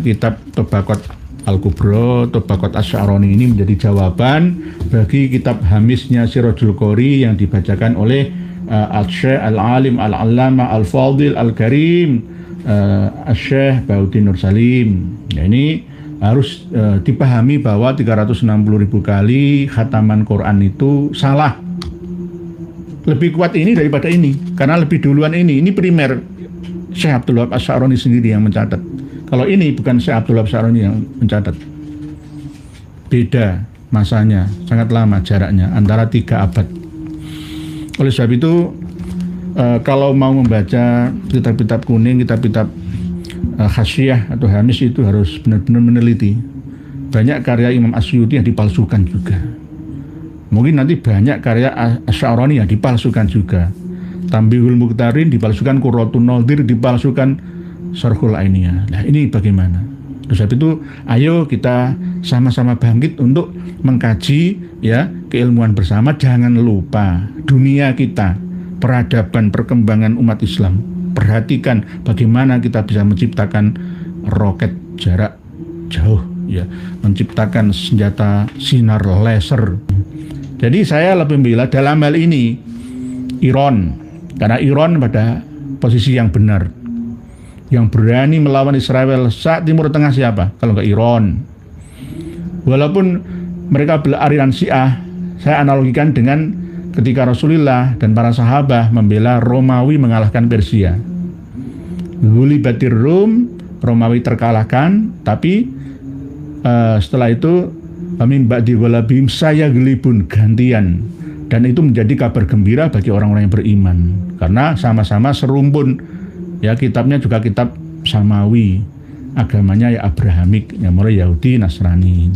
kitab Tabaqat Al-Kubra, Tabaqat Asy-Sya'rani ini menjadi jawaban bagi kitab hamisnya Sirajul Qori yang dibacakan oleh Al-Syekh Al-Alim Al-Allamah Al-Fadil Al-Karim Al-Syekh Bahuddin Nur Salim. Ya, ini harus dipahami bahwa 360.000 kali khataman Quran itu salah. Lebih kuat ini daripada ini, karena lebih duluan ini primer Syekh Abdul Wahab Asy-Sya'rani sendiri yang mencatat. Kalau ini bukan Syekh Abdul Wahab Asy-Sya'rani yang mencatat. Beda masanya, sangat lama jaraknya, antara 3 abad. Oleh sebab itu, kalau mau membaca kitab-kitab kuning, kitab-kitab Hasyiah atau Hamis itu harus benar-benar meneliti. Banyak karya Imam Asyuti yang dipalsukan juga. Mungkin nanti banyak karya Asy-Sya'rani yang dipalsukan juga. Tambihul Muqtarin dipalsukan, Qurratun Nadhir dipalsukan, Syarhul Ainiyah. Nah, ini bagaimana? Oleh sebab itu, ayo kita sama-sama bangkit untuk mengkaji ya keilmuan bersama. Jangan lupa dunia kita, peradaban, perkembangan umat Islam. Perhatikan bagaimana kita bisa menciptakan roket jarak jauh, ya, menciptakan senjata sinar laser. Jadi saya lebih membela dalam hal ini Iran, karena Iran pada posisi yang benar. Yang berani melawan Israel saat Timur Tengah siapa? Kalau nggak Iran. Walaupun mereka beraliran Syiah, saya analogikan dengan ketika Rasulullah dan para sahabat membela Romawi mengalahkan Persia. Ghulibatir Rum, Romawi terkalahkan, tapi setelah itu min ba'di ghalabihim saya gelibun, gantian. Dan itu menjadi kabar gembira bagi orang-orang yang beriman, karena sama-sama serumpun. Ya, kitabnya juga kitab Samawi, agamanya ya Abrahamik, yang mulai Yahudi, Nasrani.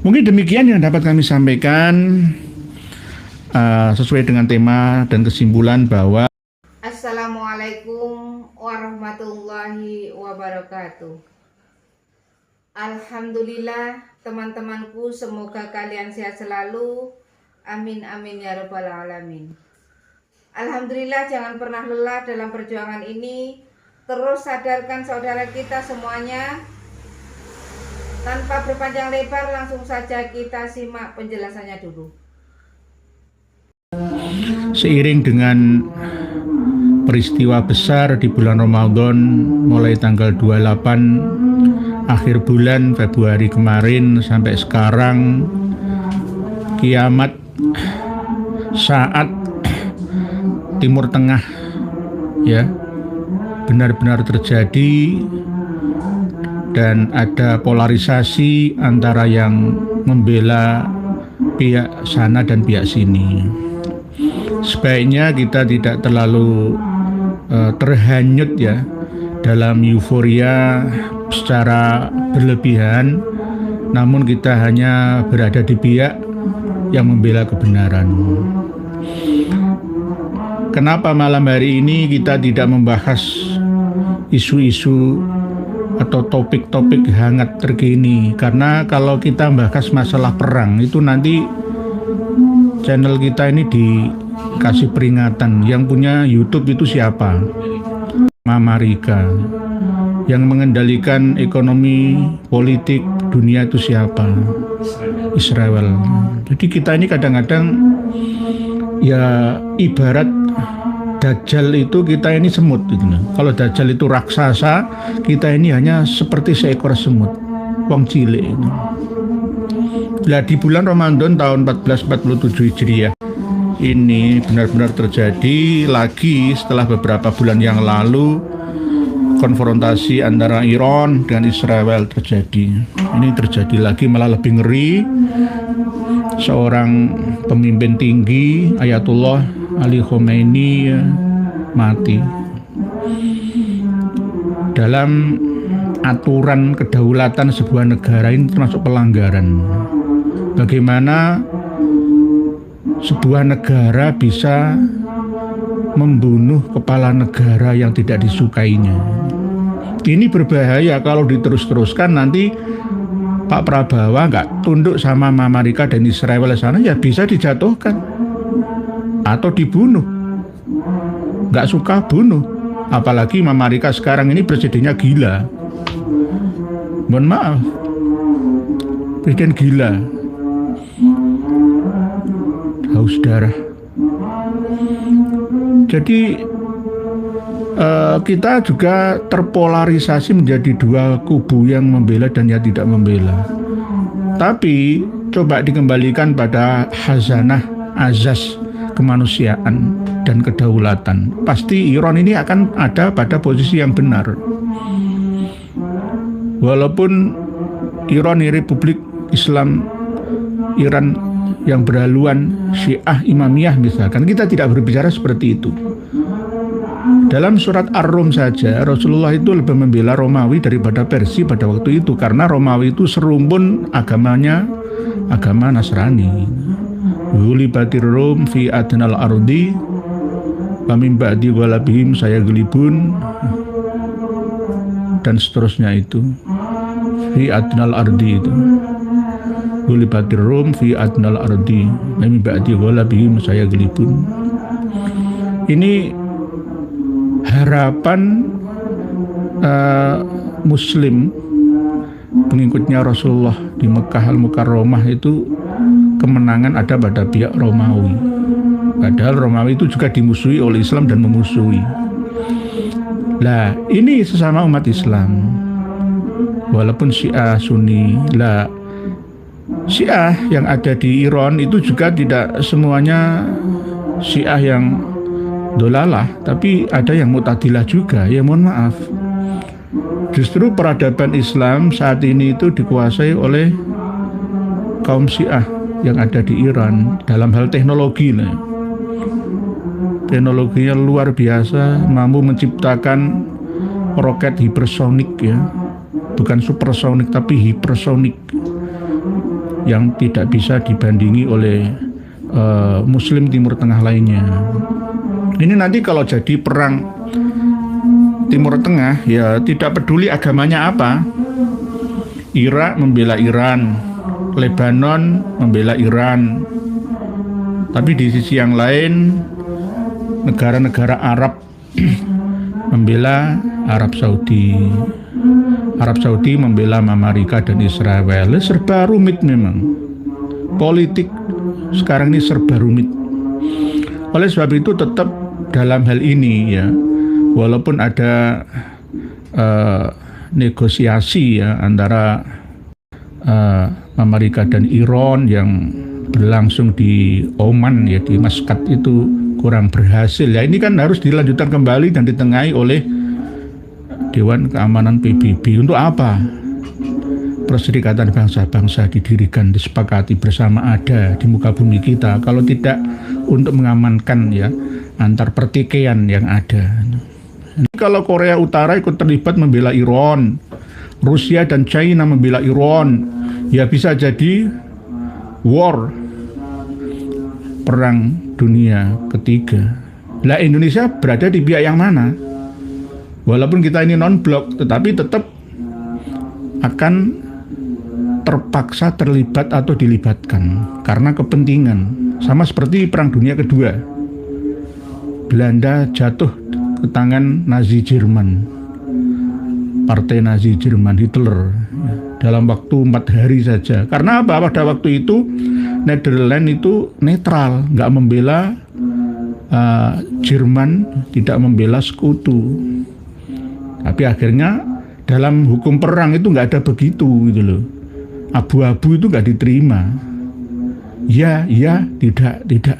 Mungkin demikian yang dapat kami sampaikan sesuai dengan tema dan kesimpulan bahwa Assalamualaikum warahmatullahi wabarakatuh. Alhamdulillah teman-temanku, semoga kalian sehat selalu. Amin amin ya rabbal alamin. Alhamdulillah, jangan pernah lelah dalam perjuangan ini. Terus sadarkan saudara kita semuanya. Tanpa berpanjang lebar, langsung saja kita simak penjelasannya dulu. Seiring dengan peristiwa besar di bulan Ramadan, mulai tanggal 28 akhir bulan Februari kemarin sampai sekarang, kiamat saat Timur Tengah ya benar-benar terjadi, dan ada polarisasi antara yang membela pihak sana dan pihak sini. Sebaiknya kita tidak terlalu terhanyut ya dalam euforia secara berlebihan, namun kita hanya berada di pihak yang membela kebenaran. Kenapa malam hari ini kita tidak membahas isu-isu atau topik-topik hangat terkini? Karena kalau kita membahas masalah perang itu nanti channel kita ini dikasih peringatan. Yang punya YouTube itu siapa? Amerika. Yang mengendalikan ekonomi politik dunia itu siapa? Israel. Jadi kita ini kadang-kadang ya ibarat Dajjal itu, kita ini semut gitu. Kalau Dajjal itu raksasa, kita ini hanya seperti seekor semut, wong cilik itu. Nah, di bulan Ramadan tahun 1447 Hijriah ini benar-benar terjadi lagi setelah beberapa bulan yang lalu konfrontasi antara Iran dengan Israel terjadi. Ini terjadi lagi, malah lebih ngeri. Seorang pemimpin tinggi Ayatullah Ali Khomeini mati. Dalam aturan kedaulatan sebuah negara ini termasuk pelanggaran. Bagaimana sebuah negara bisa membunuh kepala negara yang tidak disukainya. Ini berbahaya kalau diterus-teruskan. Nanti Pak Prabowo nggak tunduk sama Amerika dan Israel sana, ya bisa dijatuhkan atau dibunuh. Nggak suka bunuh. Apalagi Amerika sekarang ini presidennya gila. Mohon maaf, presiden gila, haus darah. Jadi kita juga terpolarisasi menjadi dua kubu, yang membela dan yang tidak membela. Tapi coba dikembalikan pada hazanah azas kemanusiaan dan kedaulatan, pasti Iran ini akan ada pada posisi yang benar. Walaupun Iran ini Republik Islam Iran yang berhaluan Syiah Imamiyah misalkan, kita tidak berbicara seperti itu. Dalam surat Ar-Rum saja Rasulullah itu lebih membela Romawi daripada Persia pada waktu itu, karena Romawi itu serumpun agamanya agama Nasrani. Ghulibatir Rum fi adnal ardi wa min ba'di ghalabihim sayaghlibun, dan seterusnya itu. Fi adnal ardi itu. Ghulibatir Rum fi adnal ardi wa min ba'di ghalabihim sayaghlibun. Ini harapan Muslim pengikutnya Rasulullah di Mekah Al-Mukarramah itu, kemenangan ada pada pihak Romawi. Padahal Romawi itu juga dimusuhi oleh Islam dan memusuhi. Lah, ini sesama umat Islam. Walaupun Syiah Sunni, lah Syiah yang ada di Iran itu juga tidak semuanya Syiah yang dolalah, tapi ada yang mu'tadilah juga. Ya mohon maaf, justru peradaban Islam saat ini itu dikuasai oleh kaum Syiah yang ada di Iran dalam hal teknologi. Teknologinya luar biasa, mampu menciptakan roket hipersonik, ya, bukan supersonik tapi hipersonik, yang tidak bisa dibandingi oleh Muslim Timur Tengah lainnya. Ini nanti kalau jadi perang Timur Tengah, ya tidak peduli agamanya apa. Irak membela Iran, Lebanon membela Iran. Tapi di sisi yang lain, negara-negara Arab membela Arab Saudi. Arab Saudi membela Amerika dan Israel. Serba rumit memang. Politik sekarang ini serba rumit. Oleh sebab itu tetap dalam hal ini, ya, walaupun ada negosiasi, ya, antara Amerika dan Iran yang berlangsung di Oman, ya, di Muscat itu kurang berhasil. Ya, ini kan harus dilanjutkan kembali dan ditengahi oleh Dewan Keamanan PBB. Untuk apa Perserikatan Bangsa-Bangsa didirikan, disepakati bersama ada di muka bumi kita, kalau tidak untuk mengamankan, ya, antar pertikaian yang ada. Kalau Korea Utara ikut terlibat membela Iran, Rusia dan China membela Iran, ya bisa jadi war, perang dunia ketiga. Lah, Indonesia berada di pihak yang mana? Walaupun kita ini non-blok, tetapi tetap akan terpaksa terlibat atau dilibatkan karena kepentingan. Sama seperti Perang Dunia Kedua, Belanda jatuh ke tangan Nazi Jerman, Partai Nazi Jerman, Hitler, dalam waktu 4 hari saja. Karena apa? Pada waktu itu Netherlands itu netral, nggak membela Jerman, tidak membela sekutu. Tapi akhirnya dalam hukum perang itu nggak ada begitu, gitu loh. Abu-abu itu nggak diterima. Ya, tidak.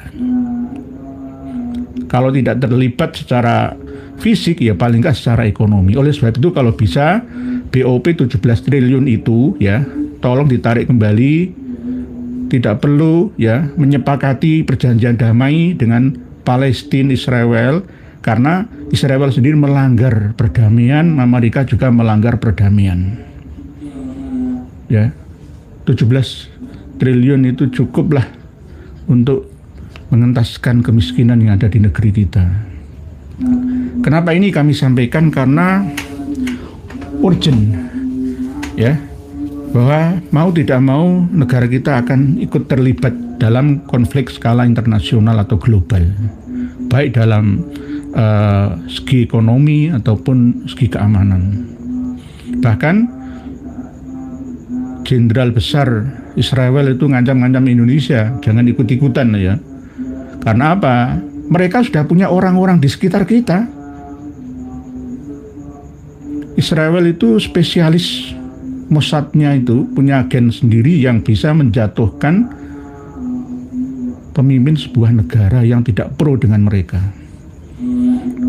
Kalau tidak terlibat secara fisik, ya paling nggak secara ekonomi. Oleh sebab itu kalau bisa BOP 17 triliun itu, ya, tolong ditarik kembali. Tidak perlu, ya, menyepakati perjanjian damai dengan Palestina Israel, karena Israel sendiri melanggar perdamaian, Amerika juga melanggar perdamaian. Ya, 17 triliun itu cukuplah untuk mengentaskan kemiskinan yang ada di negeri kita. Kenapa ini kami sampaikan? Karena urgent, ya, bahwa mau tidak mau negara kita akan ikut terlibat dalam konflik skala internasional atau global, baik dalam segi ekonomi ataupun segi keamanan. Bahkan jenderal besar Israel itu ngancam-ngancam Indonesia, jangan ikut-ikutan ya. Karena apa? Mereka sudah punya orang-orang di sekitar kita. Israel itu spesialis Mossadnya itu punya agen sendiri yang bisa menjatuhkan pemimpin sebuah negara yang tidak pro dengan mereka.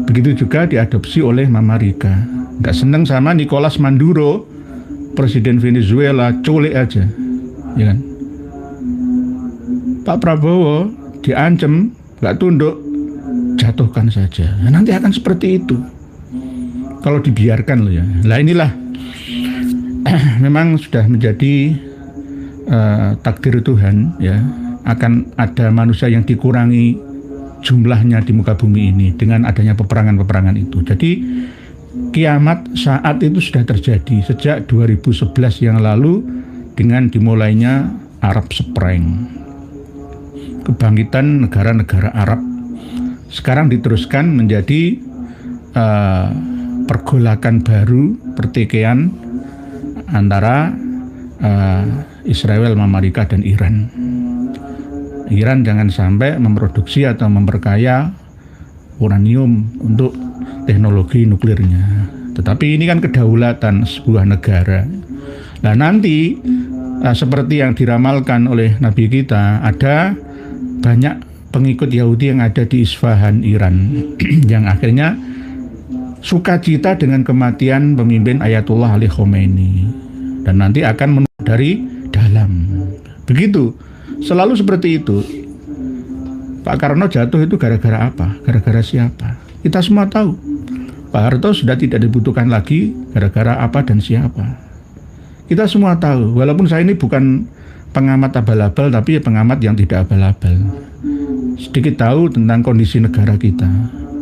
Begitu juga diadopsi oleh Mama Rika. Nggak seneng sama Nicolas Maduro, presiden Venezuela, culik aja, ya kan? Pak Prabowo diancam, nggak tunduk, jatuhkan saja. Nah, nanti akan seperti itu kalau dibiarkan loh ya. Nah inilah memang sudah menjadi takdir Tuhan ya, akan ada manusia yang dikurangi jumlahnya di muka bumi ini dengan adanya peperangan-peperangan itu. Jadi kiamat saat itu sudah terjadi sejak 2011 yang lalu dengan dimulainya Arab Spring, kebangkitan negara-negara Arab. Sekarang diteruskan menjadi pergolakan baru, pertikaian antara Israel, Amerika, dan Iran. Iran jangan sampai memproduksi atau memperkaya uranium untuk teknologi nuklirnya. Tetapi ini kan kedaulatan sebuah negara. Nah nanti seperti yang diramalkan oleh Nabi kita, ada banyak pengikut Yahudi yang ada di Isfahan, Iran, yang akhirnya sukacita dengan kematian pemimpin Ayatullah Ali Khomeini, dan nanti akan menuju dari dalam. Begitu, selalu seperti itu. Pak Karno jatuh itu gara-gara apa? Gara-gara siapa? Kita semua tahu. Pak Harto sudah tidak dibutuhkan lagi gara-gara apa dan siapa. Kita semua tahu, walaupun saya ini bukan pengamat abal-abal, tapi pengamat yang tidak abal-abal. Sedikit tahu tentang kondisi negara kita.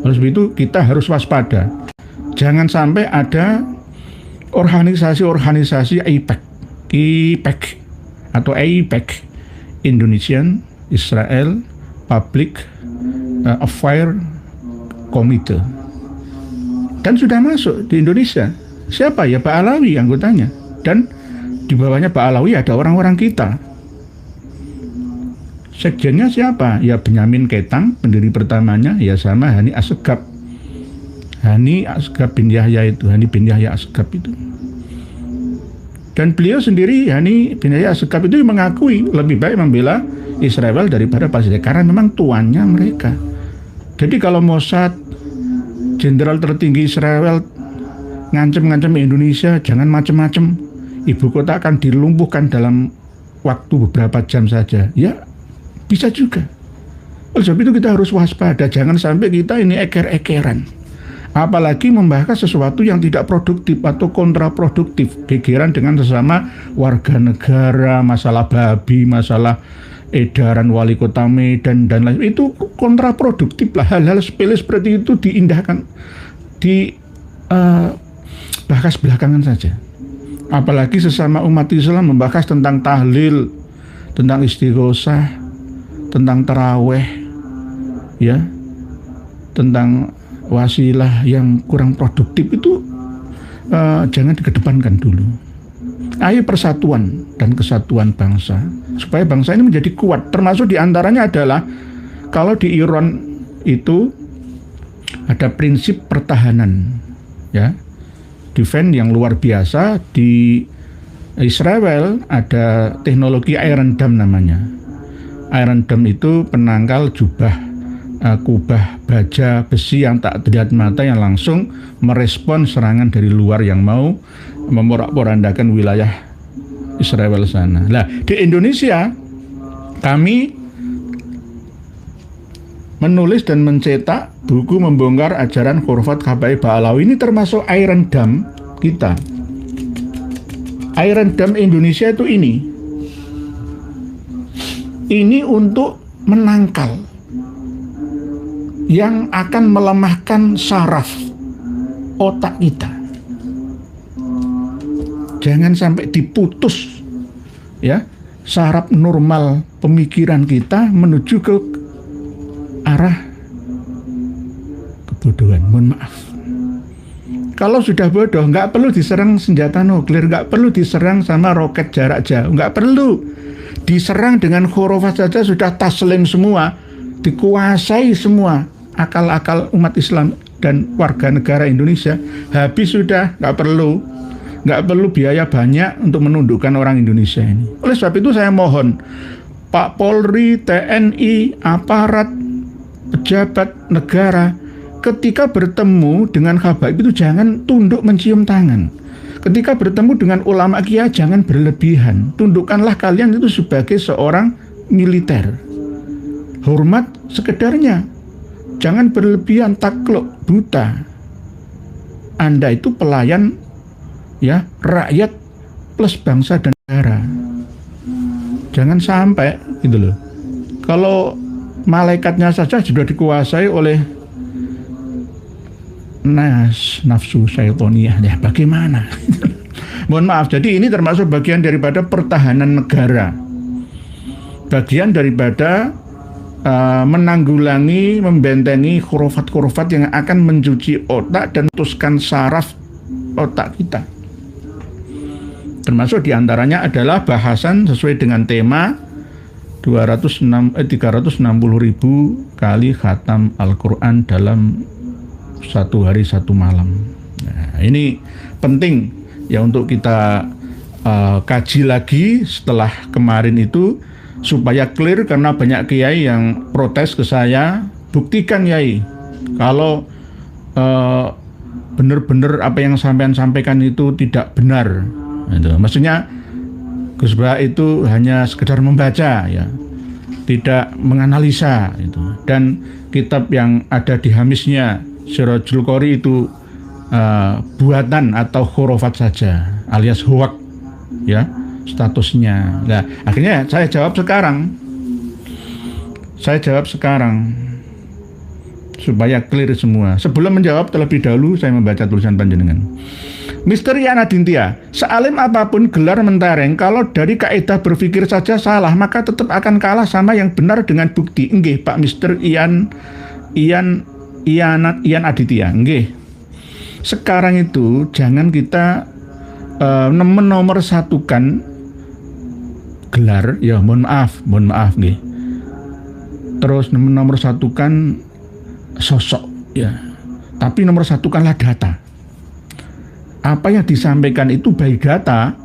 Oleh sebab itu kita harus waspada. Jangan sampai ada organisasi-organisasi IPEC atau AIPEC, Indonesian Israel Public Affairs Committee, dan sudah masuk di Indonesia. Siapa ya? Pak Alawi anggotanya, dan di bawahnya Pak Alawi ada orang-orang kita. Sekjennya siapa? Ya Benyamin Ketang, pendiri pertamanya, ya sama Hani Assegaf. Hani Assegaf bin Yahya itu, Hani bin Yahya Assegaf itu. Dan beliau sendiri, Hani bin Yahya Assegaf itu mengakui lebih baik membela Israel daripada Palestina karena memang tuannya mereka. Jadi kalau Mossad, jenderal tertinggi Israel, ngancem-ngancem Indonesia, jangan macem-macem, ibu kota akan dilumpuhkan dalam waktu beberapa jam saja. Ya, bisa juga. Oleh sebab itu kita harus waspada, jangan sampai kita ini eker-ekeran. Apalagi membahas sesuatu yang tidak produktif atau kontraproduktif, gegeran dengan sesama warga negara, masalah babi, masalah edaran wali kota Medan dan lain, itu kontraproduktif lah. Hal-hal sepele seperti itu diindahkan, bahas belakangan saja. Apalagi sesama umat Islam membahas tentang tahlil, tentang istighosah, tentang taraweh, ya, tentang wasilah yang kurang produktif itu jangan dikedepankan dulu. Ayo persatuan dan kesatuan bangsa, supaya bangsa ini menjadi kuat. Termasuk diantaranya adalah kalau di Iran itu ada prinsip pertahanan, ya, defense yang luar biasa. Di Israel ada teknologi Iron Dome namanya. Iron Dome itu penangkal jubah, kubah baja besi yang tak terlihat mata, yang langsung merespon serangan dari luar yang mau memorak-porandakan wilayah Israel sana. Nah, di Indonesia kami menulis dan mencetak buku membongkar ajaran khurafat KPI Ba'alawi. Ini termasuk Iron Dome kita. Iron Dome Indonesia itu ini untuk menangkal yang akan melemahkan saraf otak kita. Jangan sampai diputus, ya, saraf normal pemikiran kita menuju ke arah kebodohan. Mohon maaf. Kalau sudah bodoh, nggak perlu diserang senjata nuklir, nggak perlu diserang sama roket jarak jauh, nggak perlu. Diserang dengan khurafat saja sudah taslim semua, dikuasai semua akal-akal umat Islam dan warga negara Indonesia. Habis sudah, nggak perlu biaya banyak untuk menundukkan orang Indonesia ini. Oleh sebab itu saya mohon, Pak Polri, TNI, aparat, pejabat negara, ketika bertemu dengan habaib itu jangan tunduk mencium tangan. Ketika bertemu dengan ulama kiai jangan berlebihan. Tundukkanlah kalian itu sebagai seorang militer. Hormat sekedarnya. Jangan berlebihan, takluk, buta. Anda itu pelayan ya rakyat plus bangsa dan negara. Jangan sampai gitu loh. Kalau malaikatnya saja sudah dikuasai oleh nafsu syaitoniyah, ya bagaimana? Mohon maaf, jadi ini termasuk bagian daripada pertahanan negara, bagian daripada menanggulangi, membentengi khurafat-khurafat yang akan mencuci otak dan memutuskan saraf otak kita. Termasuk diantaranya adalah bahasan sesuai dengan tema 360.000 kali khatam Al-Quran dalam satu hari satu malam. Nah, ini penting ya untuk kita kaji lagi setelah kemarin itu supaya clear, karena banyak kiai yang protes ke saya, buktikan yai kalau benar-benar apa yang sampean sampaikan itu tidak benar. Itu maksudnya Gus Bah itu hanya sekedar membaca ya, tidak menganalisa itu. Dan kitab yang ada di hamisnya Sirajul Qori itu buatan atau khurafat saja, alias hoak ya statusnya. Nah, akhirnya saya jawab sekarang supaya clear semua. Sebelum menjawab, terlebih dahulu saya membaca tulisan panjenengan. Misteri Anadintia, sealim apapun gelar mentereng, kalau dari kaidah berpikir saja salah, maka tetap akan kalah sama yang benar dengan bukti. Nggih, Pak Mister Ian Aditya, nggih. Sekarang itu jangan kita menomor satukan gelar, ya mohon maaf nggih. Terus nomor satukan sosok, ya. Tapi nomor satukanlah data. Apa yang disampaikan itu baik data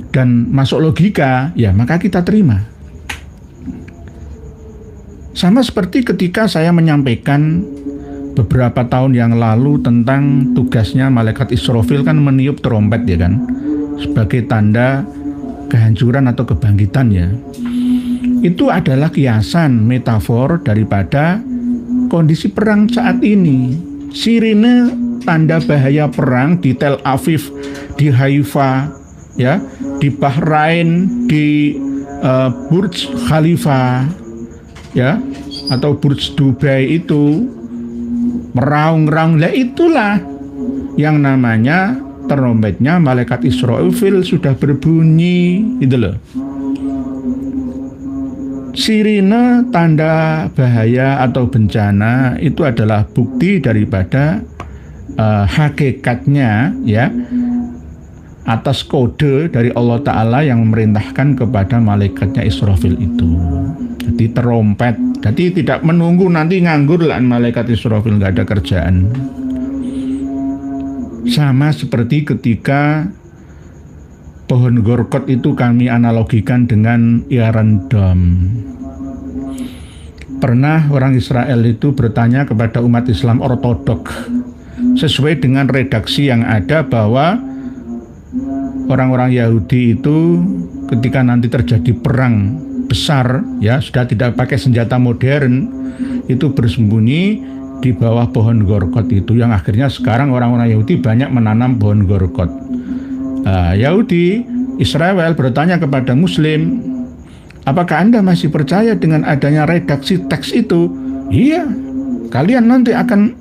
dan masuk logika, ya maka kita terima. Sama seperti ketika saya menyampaikan beberapa tahun yang lalu tentang tugasnya malaikat Israfil kan meniup trompet ya kan, sebagai tanda kehancuran atau kebangkitan ya. Itu adalah kiasan, metafor daripada kondisi perang saat ini. Sirine tanda bahaya perang di Tel Aviv, di Haifa, ya, di Bahrain, di Burj Khalifa, ya, atau Burj Dubai itu meraung-raung. Lah itulah yang namanya trompetnya malaikat Israfil sudah berbunyi, gitu loh. Sirine tanda bahaya atau bencana itu adalah bukti daripada hakikatnya ya, atas kode dari Allah Ta'ala yang memerintahkan kepada malaikatnya Israfil itu. Jadi terompet, jadi tidak menunggu nanti nganggur lah malaikat Israfil, nggak ada kerjaan. Sama seperti ketika pohon gorkot itu kami analogikan dengan Iron Dome. Pernah orang Israel itu bertanya kepada umat Islam ortodok, sesuai dengan redaksi yang ada, bahwa orang-orang Yahudi itu ketika nanti terjadi perang besar ya, sudah tidak pakai senjata modern, itu bersembunyi di bawah pohon gorkot itu, yang akhirnya sekarang orang-orang Yahudi banyak menanam pohon gorkot. Yahudi Israel bertanya kepada Muslim, apakah Anda masih percaya dengan adanya redaksi teks itu? Iya, kalian nanti akan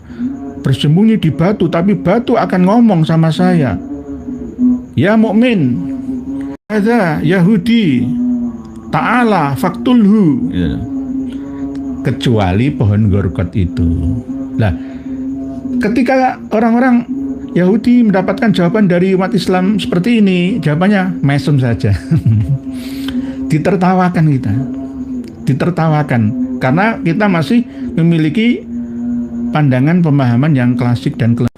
bersembunyi di batu, tapi batu akan ngomong sama saya. Ya mukmin, ada Yahudi, ta'ala faktulhu, kecuali pohon gorkot itu. Lah, ketika orang-orang Yahudi mendapatkan jawaban dari umat Islam seperti ini? Jawabannya mesum saja. Ditertawakan kita. Ditertawakan karena kita masih memiliki pandangan pemahaman yang klasik dan klasik.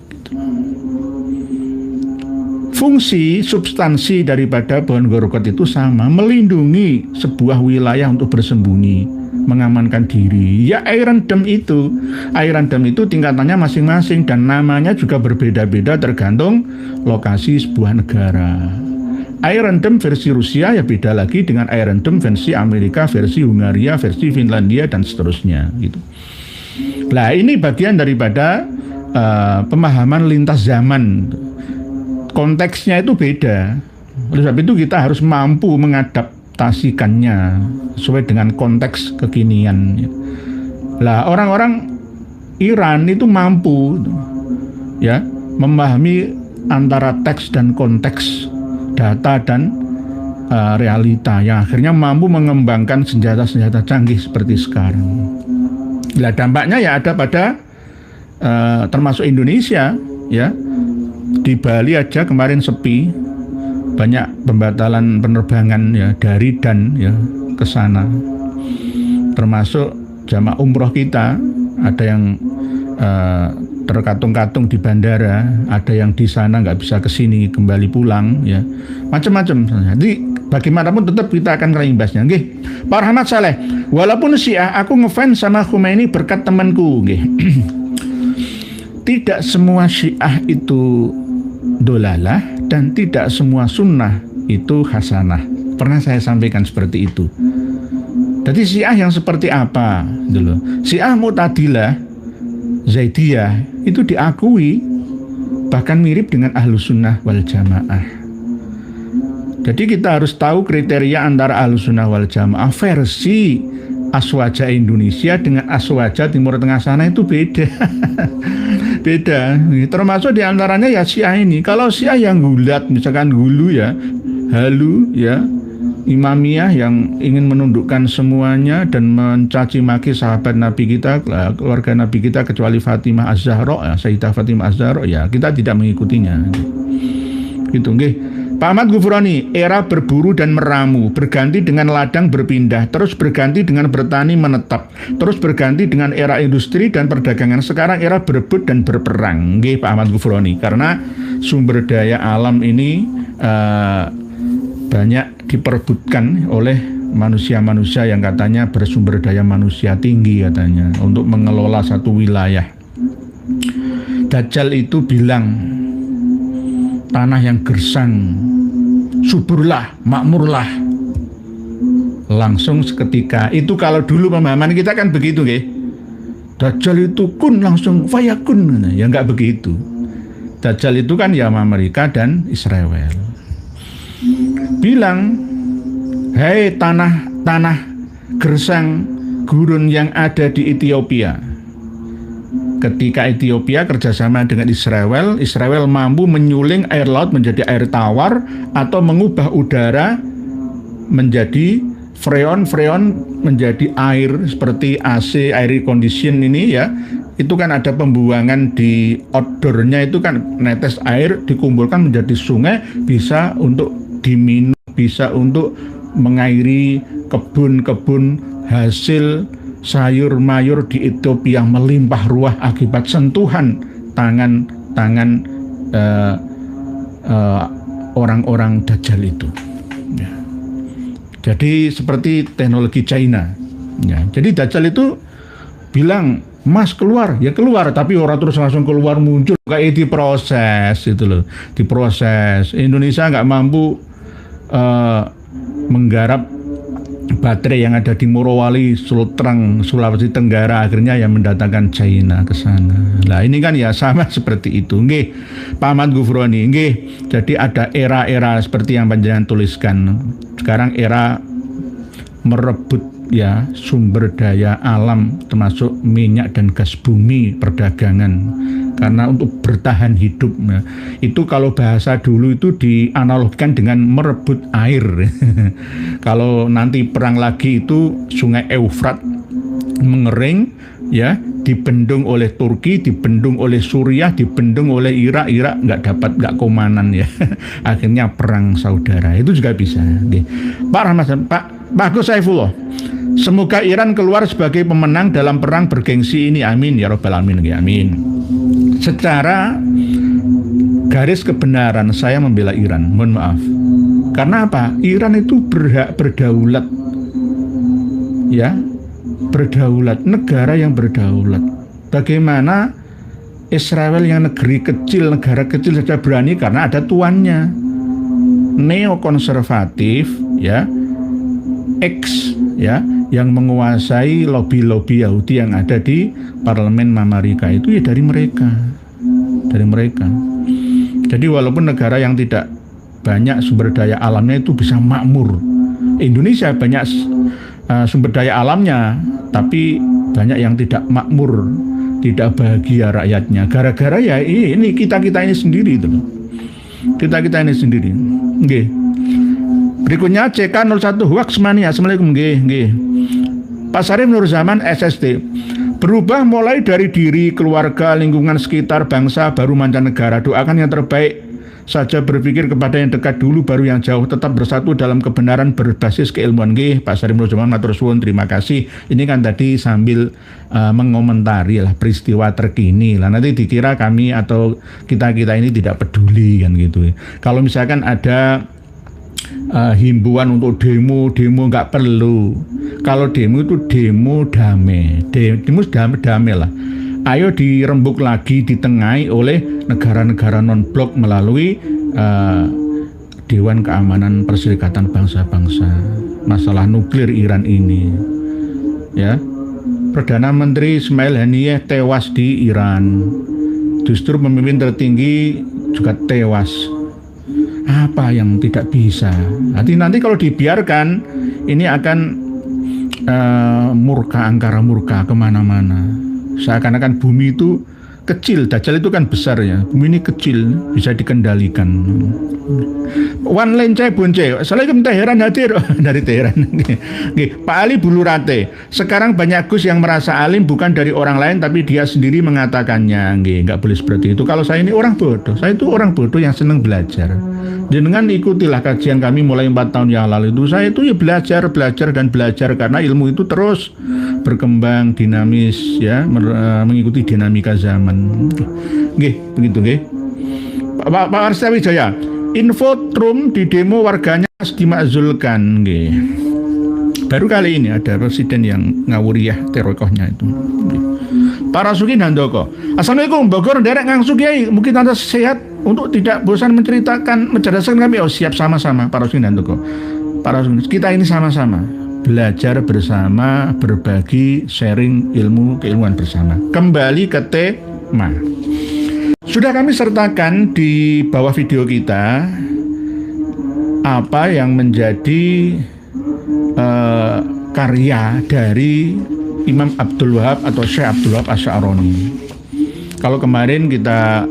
Fungsi substansi daripada pohon gorokot itu sama, melindungi sebuah wilayah untuk bersembunyi, mengamankan diri. Ya Iron Dome itu tingkatannya masing-masing dan namanya juga berbeda-beda tergantung lokasi sebuah negara. Iron Dome versi Rusia ya beda lagi dengan Iron Dome versi Amerika, versi Hungaria, versi Finlandia dan seterusnya gitu. Nah, ini bagian daripada pemahaman lintas zaman. Konteksnya itu beda. Oleh sebab itu kita harus mampu mengadaptasikannya sesuai dengan konteks kekinian. Lah, orang-orang Iran itu mampu ya memahami antara teks dan konteks, data dan realita, yang akhirnya mampu mengembangkan senjata-senjata canggih seperti sekarang. Lah, dampaknya ya ada pada termasuk Indonesia ya. Di Bali aja kemarin sepi, banyak pembatalan penerbangan ya dari dan ya ke sana. Termasuk jamaah umroh kita, ada yang terkatung-katung di bandara, ada yang di sana nggak bisa ke sini kembali pulang ya. Macam-macam. Jadi bagaimanapun tetap kita akan kena imbasnya. Nggih. Pak Rahmat Saleh, walaupun Syiah aku ngefans sama Khomeini berkat temanku, nggih. Tidak semua Syiah itu dolalah dan tidak semua sunnah itu hasanah. Pernah saya sampaikan seperti itu. Jadi Syiah yang seperti apa dulu? Syiah Mu'tadilah, Zaidiyah itu diakui bahkan mirip dengan Ahlus Sunnah wal Jamaah. Jadi kita harus tahu kriteria antara Ahlus Sunnah wal Jamaah versi Aswaja Indonesia dengan Aswaja Timur Tengah sana itu beda. Beda, termasuk diantaranya ya Syiah ini. Kalau Syiah yang gulat, misalkan hulu ya, halu ya, Imamiyah yang ingin menundukkan semuanya dan mencaci maki sahabat Nabi kita, keluarga Nabi kita kecuali Fatimah Az-Zahra, ya, Sayyidah Fatimah Az-Zahra, ya kita tidak mengikutinya. Gitu nggih. Pak Ahmad Ghufrani, era berburu dan meramu, berganti dengan ladang berpindah, terus berganti dengan bertani menetap, terus berganti dengan era industri dan perdagangan, sekarang era berebut dan berperang. Nggih, Pak Ahmad Ghufrani, karena sumber daya alam ini banyak diperebutkan oleh manusia-manusia yang katanya bersumber daya manusia tinggi katanya untuk mengelola satu wilayah. Dajjal itu bilang, tanah yang gersang, suburlah, makmurlah. Langsung seketika. Itu kalau dulu pemahaman kita kan begitu, nggih. Dajjal itu kun langsung fayakun. Ya enggak begitu. Dajjal itu kan ya Amerika dan Israel. Bilang, hei tanah gersang gurun yang ada di Ethiopia. Ketika Ethiopia kerjasama dengan Israel, Israel mampu menyuling air laut menjadi air tawar atau mengubah udara menjadi freon menjadi air seperti AC, air condition ini ya. Itu kan ada pembuangan di outdoornya, itu kan netes air dikumpulkan menjadi sungai, bisa untuk diminum, bisa untuk mengairi kebun-kebun hasil sayur mayur di Ethiopia melimpah ruah akibat sentuhan tangan orang-orang Dajjal itu. Ya. Jadi seperti teknologi China. Ya. Jadi Dajjal itu bilang, Mas keluar, ya keluar, tapi orang terus langsung keluar muncul, kayak diproses itu loh, diproses. Indonesia nggak mampu menggarap baterai yang ada di Morowali, Sultrang, Sulawesi Tenggara, akhirnya yang mendatangkan China ke sana. Nah ini kan ya sama seperti itu, nggih, Pak Ahmad Ghufrani, nggih. Jadi ada era-era seperti yang panjenengan tuliskan. Sekarang era merebut ya sumber daya alam termasuk minyak dan gas bumi, perdagangan. Karena untuk bertahan hidup, nah, itu kalau bahasa dulu itu dianalogikan dengan merebut air. Kalau nanti perang lagi itu sungai Eufrat mengering, ya dibendung oleh Turki, dibendung oleh Suriah, dibendung oleh Irak nggak komanan ya. Akhirnya perang saudara, itu juga bisa. Oke. Pak Rahmat, Pak Agus Saifullah, semoga Iran keluar sebagai pemenang dalam perang bergengsi ini, amin ya robbal alamin. Amin. Secara garis kebenaran saya membela Iran, mohon maaf. Karena apa? Iran itu berhak berdaulat, ya, berdaulat, negara yang berdaulat. Bagaimana Israel yang negeri kecil, negara kecil saja berani karena ada tuannya, neokonservatif, ya, ya, yang menguasai lobi-lobi Yahudi yang ada di parlemen Amerika itu ya dari mereka. Jadi walaupun negara yang tidak banyak sumber daya alamnya itu bisa makmur. Indonesia banyak sumber daya alamnya, tapi banyak yang tidak makmur, tidak bahagia rakyatnya. Gara-gara ya ini kita ini sendiri itu. Kita ini sendiri. Nggih. Berikutnya CK01 Waksmania. Assalamualaikum. Nggih. Pak Sarif Nur Zaman SST. Berubah mulai dari diri, keluarga, lingkungan sekitar, bangsa, baru mancanegara. Doakan yang terbaik saja, berpikir kepada yang dekat dulu, baru yang jauh. Tetap bersatu dalam kebenaran berbasis keilmuan. Nggih, Pak Sarif Nur Zaman, matur suwun, terima kasih. Ini kan tadi sambil mengomentari lah peristiwa terkini lah. Nanti dikira kami atau kita ini tidak peduli kan gitu. Kalau misalkan ada himbauan untuk demo nggak perlu. Kalau demo itu demo damai, damai lah. Ayo dirembuk lagi, ditengahi oleh negara-negara non-blok melalui Dewan Keamanan Perserikatan Bangsa-Bangsa. Masalah nuklir Iran ini, ya. Perdana Menteri Ismail Haniyeh tewas di Iran. Justru pemimpin tertinggi juga tewas. Apa yang tidak bisa? Nanti kalau dibiarkan, ini akan angkara murka kemana-mana. Seakan-akan bumi itu kecil, Dajjal itu kan besar ya. Bumi ini kecil, bisa dikendalikan. Wan lencai bonce. Assalamualaikum Teheran hadir dari Teheran. Pak Ali Bulurate. Sekarang banyak Gus yang merasa alim bukan dari orang lain tapi dia sendiri mengatakannya. Nggak boleh seperti itu. Kalau saya ini orang bodoh. Saya itu orang bodoh yang senang belajar. Jenengan ikutilah kajian kami mulai 4 tahun yang lalu itu. Saya itu ya belajar karena ilmu itu terus berkembang dinamis ya, mengikuti dinamika zaman. Nggih, begitu nggih. Pak Arsta Wijaya, info Trump di demo warganya dimakzulkan nggih. Baru kali ini ada presiden yang ngawuriyah terokohnya itu. Pak Rasuki Handoko. Assalamualaikum Bogor derek ngangsu Kiai. Mungkin Anda sehat untuk tidak bosan mencerdaskan kami. Oh siap, sama-sama Pak Rasuki Handoko. Pak Rasuki, kita ini sama-sama belajar bersama, berbagi, sharing ilmu, keilmuan bersama. Kembali ke tema. Sudah kami sertakan di bawah video kita apa yang menjadi karya dari Imam Abdul Wahab atau Syekh Abdul Wahab Asy'aroni. Kalau kemarin kita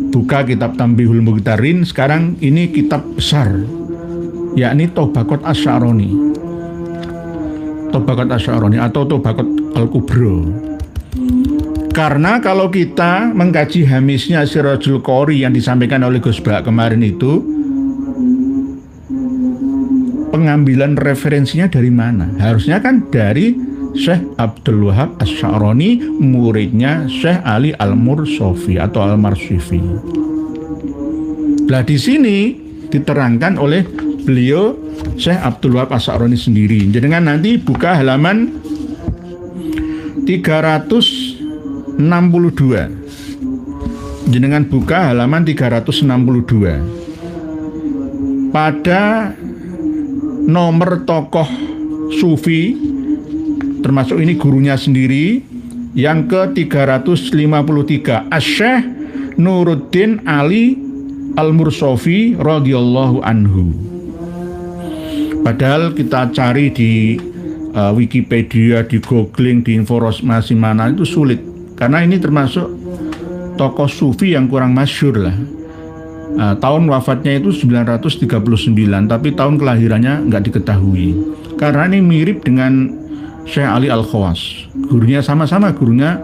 buka kitab Tambihul Mughtarin, sekarang ini kitab besar, yakni Tobaqat Asy'aroni. Tobaqat Asy'aroni atau Tobaqat Al-Kubra. Karena kalau kita mengkaji hamisnya Sirajul Qori yang disampaikan oleh Gus Bak kemarin itu, pengambilan referensinya dari mana? Harusnya kan dari Syekh Abdul Wahab Asy'aroni, muridnya Syekh Ali Al-Mursofi atau Al-Marsifi. Nah di sini diterangkan oleh beliau Syekh Abdul Wahab Asy'aroni sendiri. Jadi kan nanti buka halaman 362. Jenengan buka halaman 362. Pada nomor tokoh sufi, termasuk ini gurunya sendiri, yang ke-353, Asy-Syaikh Nuruddin Ali Al-Mursofi radhiyallahu anhu. Padahal kita cari di Wikipedia, di googling, di informasi mana itu sulit, karena ini termasuk tokoh sufi yang kurang masyhur lah. Tahun wafatnya itu 939, tapi tahun kelahirannya nggak diketahui. Karena ini mirip dengan Syekh Ali Al-Khawas. Gurunya sama-sama gurunya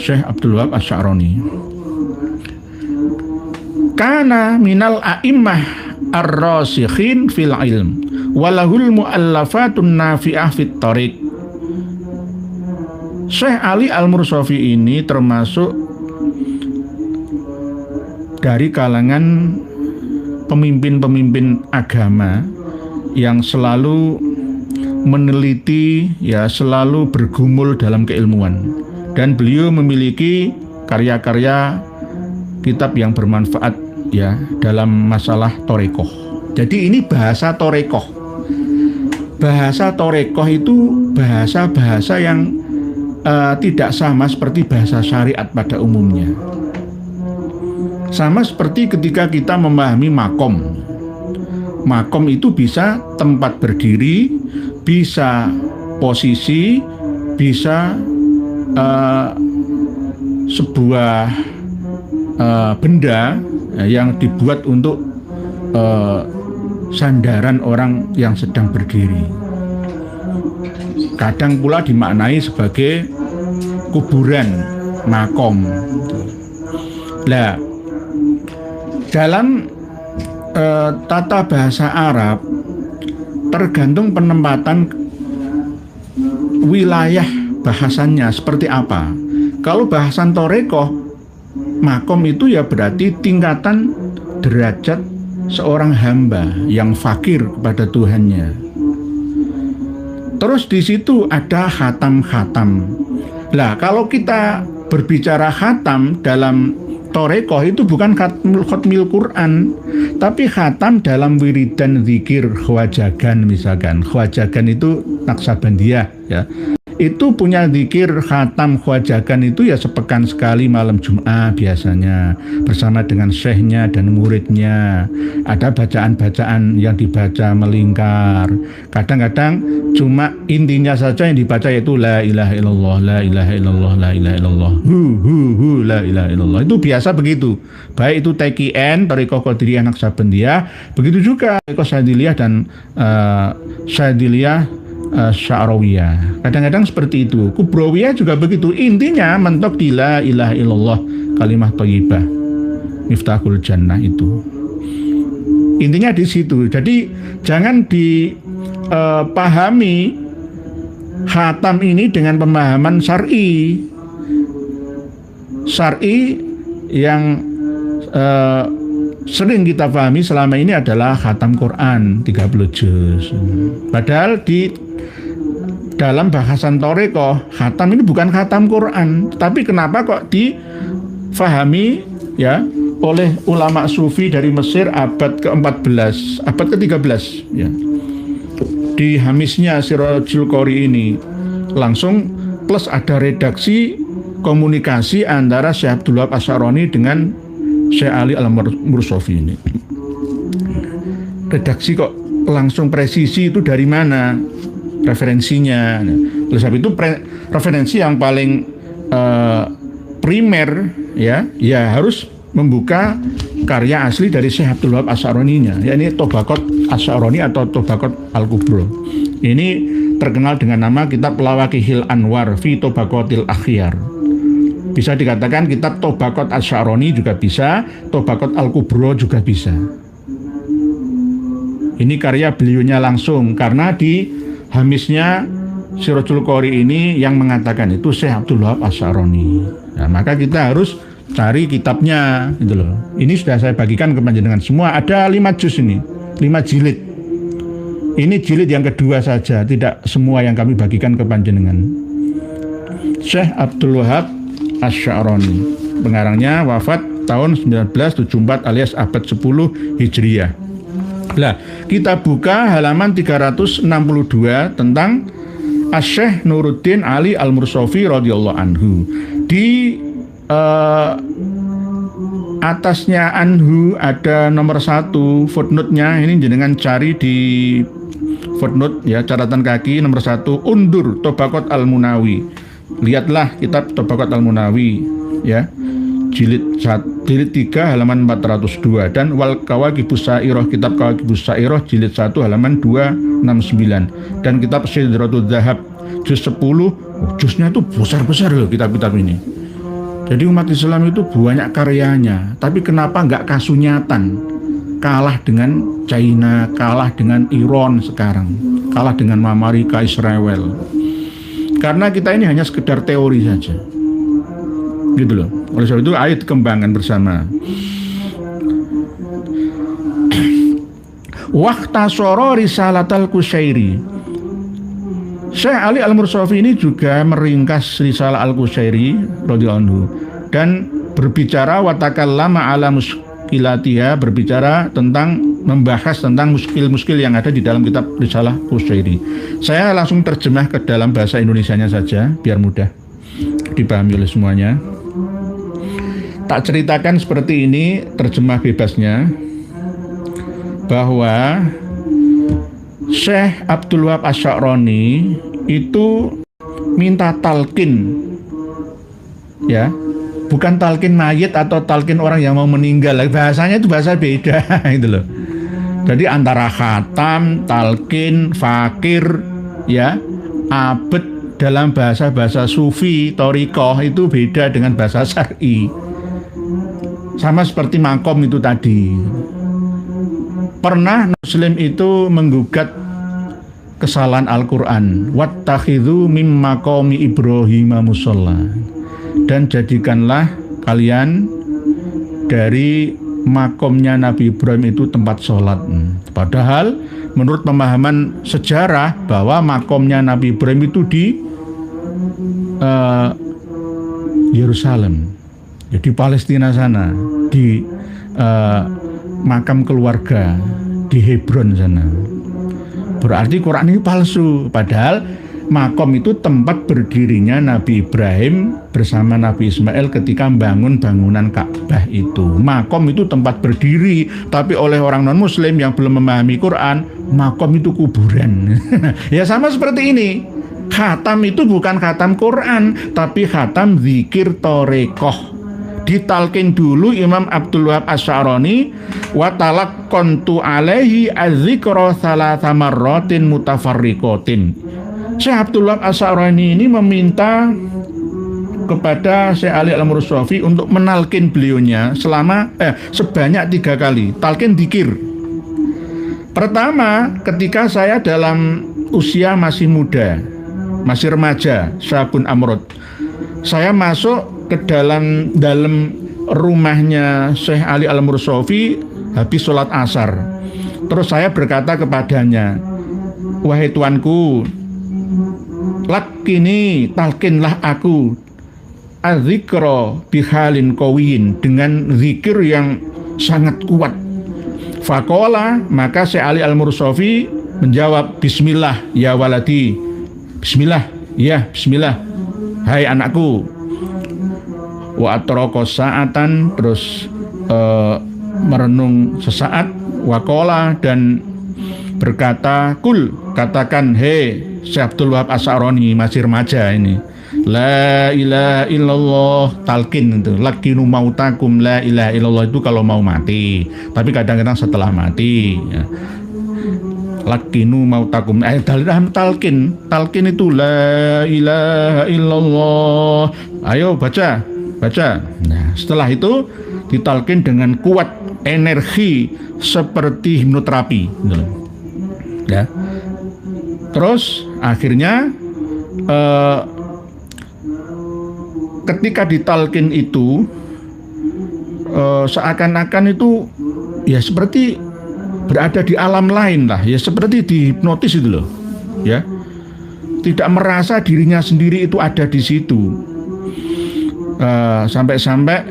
Syekh Abdul Wahab Asy-Sya'rani. Kana minal a'immah ar-rasikhin fil ilm walahul mu'allafatun nafi'ah fit tariq. Syekh Ali Al-Mursafi ini termasuk dari kalangan pemimpin-pemimpin agama yang selalu meneliti, ya, selalu bergumul dalam keilmuan, dan beliau memiliki karya-karya kitab yang bermanfaat, ya, dalam masalah torekoh. Jadi ini bahasa torekoh. Bahasa torekoh itu bahasa-bahasa yang tidak sama seperti bahasa syariat pada umumnya. Sama seperti ketika kita memahami makom. Makom itu bisa tempat berdiri, bisa posisi, bisa sebuah benda yang dibuat untuk sandaran orang yang sedang berdiri. Kadang pula dimaknai sebagai kuburan, makom. Nah, dalam tata bahasa Arab tergantung penempatan wilayah bahasannya seperti apa. Kalau bahasan torekoh, makom itu ya berarti tingkatan derajat seorang hamba yang fakir kepada Tuhannya. Terus di situ ada khatam-khatam. Lah, kalau kita berbicara khatam dalam torekoh itu bukan khatmil Quran, tapi khatam dalam wiridan zikir khwajagan misalkan. Khwajagan itu Naksabandiyah, ya. Itu punya zikir khatam khwajagan itu ya sepekan sekali malam Jumat biasanya bersama dengan syekhnya dan muridnya. Ada bacaan-bacaan yang dibaca melingkar. Kadang-kadang cuma intinya saja yang dibaca yaitu la ilaha illallah, la ilaha illallah, la ilaha illallah, hu la ilaha illallah. Itu biasa begitu. Baik itu TKN, Thariqah Qadiriyah Naksabandiyah, begitu juga Thariqah Syadziliyah dan Syadziliyah Sya'rawiyah. Kadang-kadang seperti itu. Kubrawiyah juga begitu. Intinya mentok di la ilaha illallah, kalimah thayyibah, miftahul jannah itu. Intinya di situ. Jadi jangan dipahami khatam ini dengan pemahaman syar'i. Syar'i yang sering kita pahami selama ini adalah khatam Quran 30 juz. Padahal di dalam bahasan torekoh, khatam ini bukan khatam Quran, tapi kenapa kok difahami, ya, oleh ulama sufi dari Mesir abad ke-14, abad ke-13, ya. Di hamisnya Sirajul Qori ini langsung plus ada redaksi komunikasi antara Syekh Abdul Wahab Asy-Sya'rani dengan Syekh Ali Al-Mursafi ini. Redaksi kok langsung presisi, itu dari mana referensinya. Oleh sebab itu referensi yang paling primer, ya harus membuka karya asli dari Syekh Abdul Wahab Asy-Sya'raninya, yakni Tobaqat Asy-Sya'rani atau Tobaqat Al-Kubra. Ini terkenal dengan nama kitab Lawaqihil Anwar fi Tobaqatil Akhyar. Bisa dikatakan kitab Tobaqat Asy-Sya'rani juga bisa, Tobaqat Al-Kubra juga bisa. Ini karya beliaunya langsung, karena di hamisnya Sirajul Qori ini yang mengatakan itu Syekh Abdul Wahab Asy-Sya'rani. Nah, maka kita harus cari kitabnya, gitu loh. Ini sudah saya bagikan ke panjenengan semua. Ada 5 juz ini, 5 jilid. Ini jilid yang kedua saja, tidak semua yang kami bagikan ke panjenengan. Syekh Abdul Wahab Asy-Sya'rani, pengarangnya wafat tahun 1974 alias abad 10 Hijriyah. Nah, kita buka halaman 362 tentang Asy-Syaikh Nuruddin Ali Al-Mursafi radhiyallahu anhu. Di atasnya anhu ada nomor 1 footnote-nya. Ini jenengan cari di footnote, ya, catatan kaki nomor 1, undur Tobaqat Al-Munawi. Lihatlah kitab Tobaqat Al-Munawi, ya. Jilid 3 halaman 402 dan Wal Kawakibus Sa'iroh, kitab Kawakibus Sa'iroh jilid 1 halaman 269 dan kitab Sidratul Zahab juz 10, juznya itu besar-besar loh kitab-kitab ini. Jadi umat Islam itu banyak karyanya, tapi kenapa nggak kasunyatan? Kalah dengan China, kalah dengan Iran sekarang, kalah dengan Amerika, Israel. Karena kita ini hanya sekedar teori saja, gitu loh. Oleh sebab itu ayo dikembangkan bersama. Waqtasara risalatal Qusyairi. Syekh Ali Al-Mursafi ini juga meringkas risalah Al-Qusyairi radhiyallahu anhu dan berbicara wa takallama ala muskilatiha, berbicara tentang membahas tentang muskil-muskil yang ada di dalam kitab risalah Qusyairi. Saya langsung terjemah ke dalam bahasa Indonesianya saja biar mudah dipahami oleh semuanya. Tak ceritakan seperti ini terjemah bebasnya, bahwa Syekh Abdul Wahab Asy-Sya'rani itu minta talqin, ya, bukan talqin mayit atau talqin orang yang mau meninggal. Bahasanya itu bahasa beda itu loh. Jadi antara khatam, talqin, fakir, ya, abed dalam bahasa sufi, thariqah itu beda dengan bahasa syar'i. Sama seperti makom itu tadi. Pernah Muslim itu menggugat kesalahan Al-Quran, wattakhidhu mim maqami Ibrahim musalla, dan jadikanlah kalian dari makomnya Nabi Ibrahim itu tempat sholat. Padahal menurut pemahaman sejarah bahwa makomnya Nabi Ibrahim itu di Yerusalem, di Palestina sana, di makam keluarga di Hebron sana. Berarti Quran ini palsu. Padahal makom itu tempat berdirinya Nabi Ibrahim bersama Nabi Ismail ketika membangun bangunan Ka'bah itu. Makom itu tempat berdiri, tapi oleh orang non-Muslim yang belum memahami Quran, makom itu kuburan. Ya sama seperti ini. Khatam itu bukan khatam Quran, tapi khatam zikir thariqah. Ditalkin dulu Imam Abdul Wahab Asy-Sya'rani wa talaqqantu alaihi az-zikra thalatha marratin mutafarriqatin. Syekh Abdul Wahab Asy-Sya'rani ini meminta kepada Syekh Ali Al-Mursafi untuk menalkin beliaunya sebanyak 3 kali talqin dzikir. Pertama, ketika saya dalam usia masih muda, masih remaja, syabun amrod, saya masuk ke dalam rumahnya Syekh Ali Al-Mursafi habis sholat asar. Terus saya berkata kepadanya, wahai tuanku, lakini talkinlah aku az-zikra bihalin qawiyin, dengan zikir yang sangat kuat. Faqala, maka Syekh Ali Al-Mursafi menjawab, bismillah ya waladi, bismillah, ya bismillah, hai anakku. Wa atroko sa'atan, terus merenung sesaat, waqala, dan berkata, kul, katakan, hei Syekh Abdul Wahab Asy-Sya'rani, masih remaja ini, la ilaha illallah, talqin itu, lakinu mautakum, la ilaha illallah itu kalau mau mati, tapi kadang-kadang setelah mati, ya. Lakinu mautakum, talqin itu la ilaha illallah, ayo baca. Nah, setelah itu ditalkin dengan kuat, energi seperti hipnoterapi, ya. Terus akhirnya ketika ditalkin itu seakan-akan itu ya seperti berada di alam lain lah, ya seperti dihipnotis itu loh, ya. Tidak merasa dirinya sendiri itu ada di situ. Sampai-sampai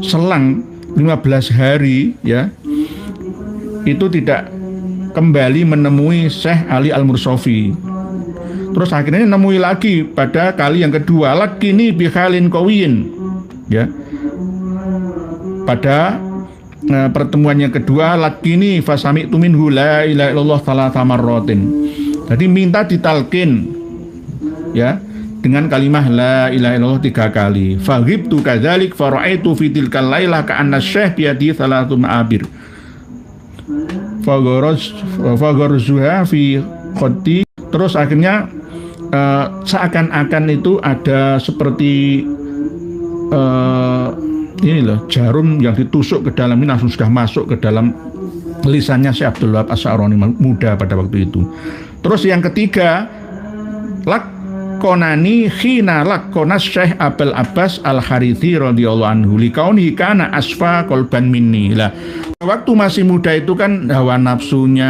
selang 15 hari, ya, itu tidak kembali menemui Syekh Ali Al-Mursafi. Terus akhirnya nemui lagi pada kali yang kedua, lakini bihalin qawiyin, ya. Pada pertemuan yang kedua, lakini fasami'tu minhu la ilaha illallah thalatha marratin. Jadi minta ditalkin, ya, dengan kalimah la ilaha illallah 3 kali. Faghibtu kadzalik fara'aitu fi tilkal lailah ka'anna syekh biyadi thalathu ma'abir. Fagharzuha fi khoti. Terus akhirnya seakan-akan itu ada seperti ini loh, jarum yang ditusuk ke dalam ini langsung sudah masuk ke dalam lisannya Syekh Abdul Wahab Asy'arani muda pada waktu itu. Terus yang ketiga, lakonani khina lakonas Syekh Abul Abbas Al-Harithi radhiyallahu anhu likauni kana asfa qalban minni. Lah, waktu masih muda itu kan hawa nafsunya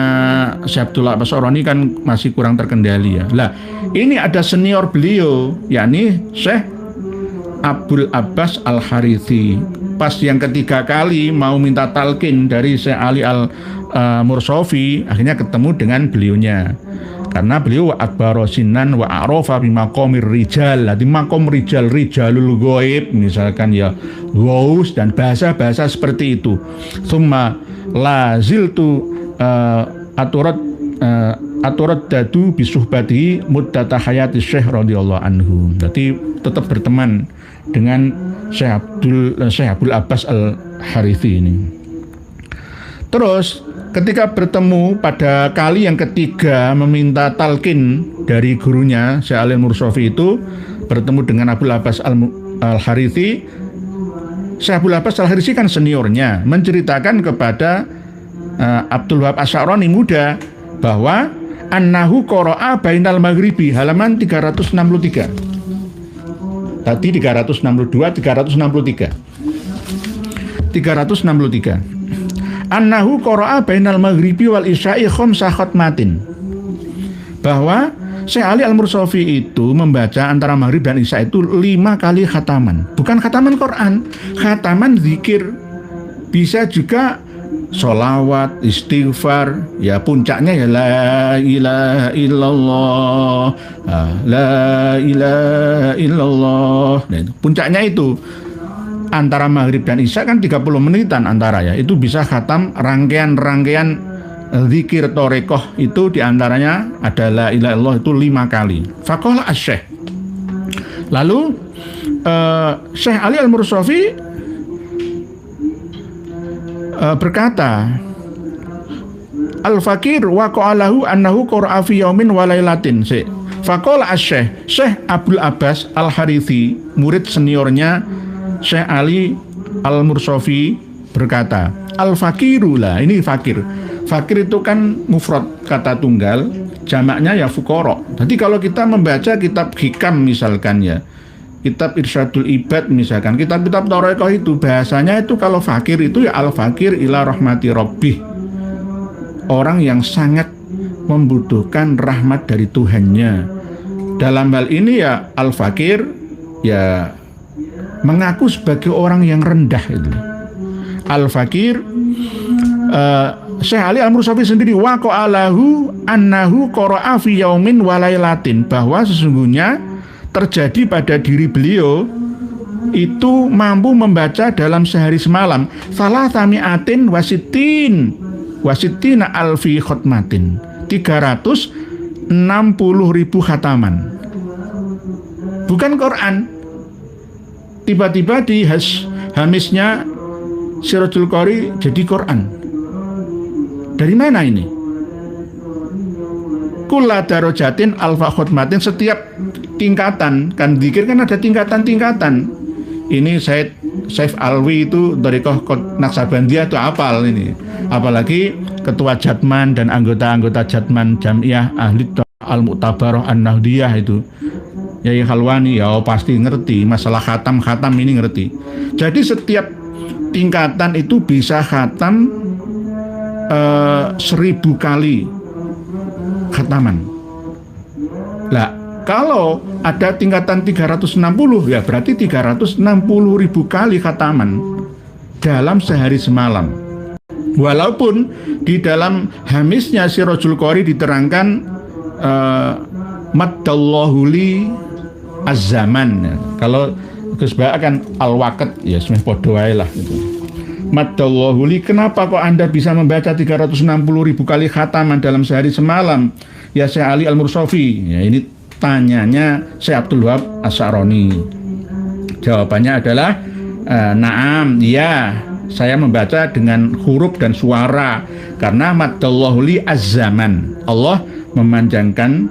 Syekh Abdul Wahab Asy'arani kan masih kurang terkendali ya. Lah, ini ada senior beliau yakni Syekh Abul Abbas Al-Harithi. Pas yang ketiga kali mau minta talqin dari Syekh Ali Al-Mursafi, akhirnya ketemu dengan beliaunya. Karena beliau akbar sinan wa a'rafa bi maqamir rijal. Di maqam rijal, rijalul ghaib misalkan ya, ghaus dan bahasa-bahasa seperti itu. Summa laziltu aturat dadu bisuhbati muddata hayati Syekh radhiyallahu anhu. Jadi tetap berteman dengan Syekh Abul Abbas Al-Harithi ini. Terus ketika bertemu pada kali yang ketiga meminta talqin dari gurunya Syekh Ali Al-Mursafi itu, bertemu dengan Abul Abbas Al-Harithi. Syekh Abul Abbas Al-Harithi kan seniornya, menceritakan kepada Abdul Wahab Asy'arani muda bahwa annahu qara'a bainal maghribi, halaman 363. Tadi 362, 363. Annahu qara'a bainal maghribi wal isya'i khamsa khatmatin. Bahwa Syekh Ali Al-Mursafi itu membaca antara maghrib dan isya itu 5 kali khataman. Bukan khataman Quran, khataman zikir. Bisa juga sholawat, istighfar, ya puncaknya ya la ilaha illallah, la ilaha illallah. Nah, itu puncaknya itu antara maghrib dan isya kan 30 menitan antara ya, itu bisa khatam rangkaian zikir torekoh itu diantaranya ada la ilaha illallah itu 5 kali. Faqala asy-syekh. Lalu Syekh Ali Al-Mursafi berkata, al-fakir waqa'alahu annahu qara'a fi yaumin wa lailatin. Faqala asy-syekh, Syekh Abul Abbas Al-Harithi, murid seniornya Syekh Ali Al-Mursafi berkata, al-fakiru, lah ini fakir. Fakir itu kan mufrad kata tunggal, jamaknya ya fuqara. Jadi kalau kita membaca kitab hikam misalkan ya, kitab Irsyadul Ibad misalkan, kitab-kitab Thariqah itu bahasanya itu kalau fakir itu ya al-fakir ila rahmati rabbih. Orang yang sangat membutuhkan rahmat dari Tuhannya. Dalam hal ini ya al-fakir ya mengaku sebagai orang yang rendah itu. Al-fakir Syekh Ali Al-Mursafi sendiri waqa'alahu annahu qara'a fi yaumin wa lailatin, bahwa sesungguhnya terjadi pada diri beliau itu mampu membaca dalam sehari semalam salah tamiatin wasitina alfi khotmatin, 360.000 khataman. Bukan Quran. Tiba-tiba di hamisnya Sirajul Qari jadi Quran. Dari mana ini? Kulla darajatin alfa khotmatin, setiap tingkatan, kan zikir kan ada tingkatan-tingkatan. Ini Saif Alwi itu dari Naksabandiyah itu hafal ini. Apalagi ketua Jatman dan anggota-anggota Jatman Jamiah Ahli Al-Mu'tabarah An-Nahdiyah itu Yai Khalwani ya pasti ngerti masalah khatam ini ngerti. Jadi setiap tingkatan itu bisa khatam 1000 kali khataman. Lah kalau ada tingkatan 360 ya berarti 360.000 kali khataman dalam sehari semalam. Walaupun di dalam hamisnya Sirajul Qari diterangkan maddallahu li az-zaman. Kalau Gus Ba akan al-waqt ya semeh padha wae lah gitu. Maddallahu li, kenapa kok Anda bisa membaca 360.000 kali khataman dalam sehari semalam? Ya Syekh Ali Al-Mursafi. Ya ini tanyanya Syekh Abdul Wahab Asy'arani. Jawabannya adalah na'am, ya, saya membaca dengan huruf dan suara karena maddallahu li az-zaman. Allah memanjangkan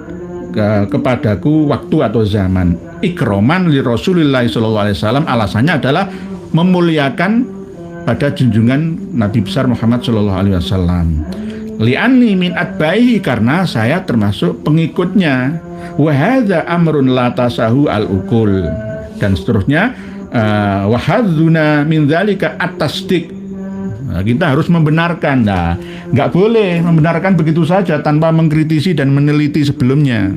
kepadaku waktu atau zaman. Ikroman li Rasulillah sallallahu alaihi wasallam, alasannya adalah memuliakan pada junjungan Nabi besar Muhammad sallallahu alaihi wasallam. Li'anni min atbaihi, karena saya termasuk pengikutnya. Wa hadza amrun la tasahu al-uqul, dan seterusnya. Wa hadzuna min dzalika at-tasdiq. Kita harus membenarkan. Nah, nggak boleh membenarkan begitu saja tanpa mengkritisi dan meneliti sebelumnya.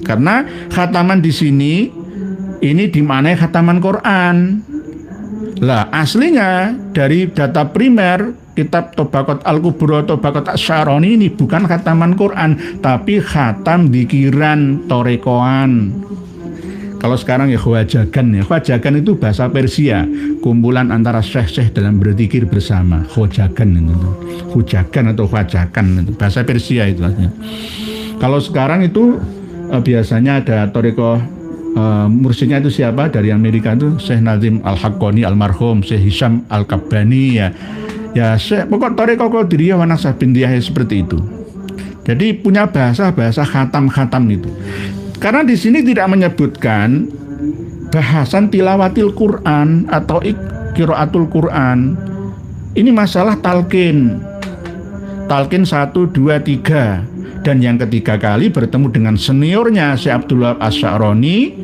Karena khataman di sini ini dimaknai khataman Quran. Lah, aslinya dari data primer kitab Tabaqat Al-Kubra, Tabaqat Asy-Syarani ini bukan khataman Quran, tapi khatam dzikiran torekoan. Kalau sekarang ya khawajagan. Ya, khawajagan itu bahasa Persia, kumpulan antara syekh-syekh dalam berzikir bersama. Khawajagan itu, khawajagan atau khawajakan itu bahasa Persia itu artinya. Kalau sekarang itu biasanya ada toriko, mursyidnya itu siapa dari Amerika itu Syekh Nazim Al-Haqqani almarhum, Syekh Hisham Al-Kabbani, ya Syekh pokok toriko Qadiriyah wa Naksabandiyah seperti itu. Jadi punya bahasa khatam-khatam itu. Karena di sini tidak menyebutkan bahasan tilawatil Quran atau qiraatul Quran. Ini masalah talqin. Talqin 1, 2, 3. Dan yang ketiga kali bertemu dengan seniornya Syekh Abdullah Asy-Sya'rani,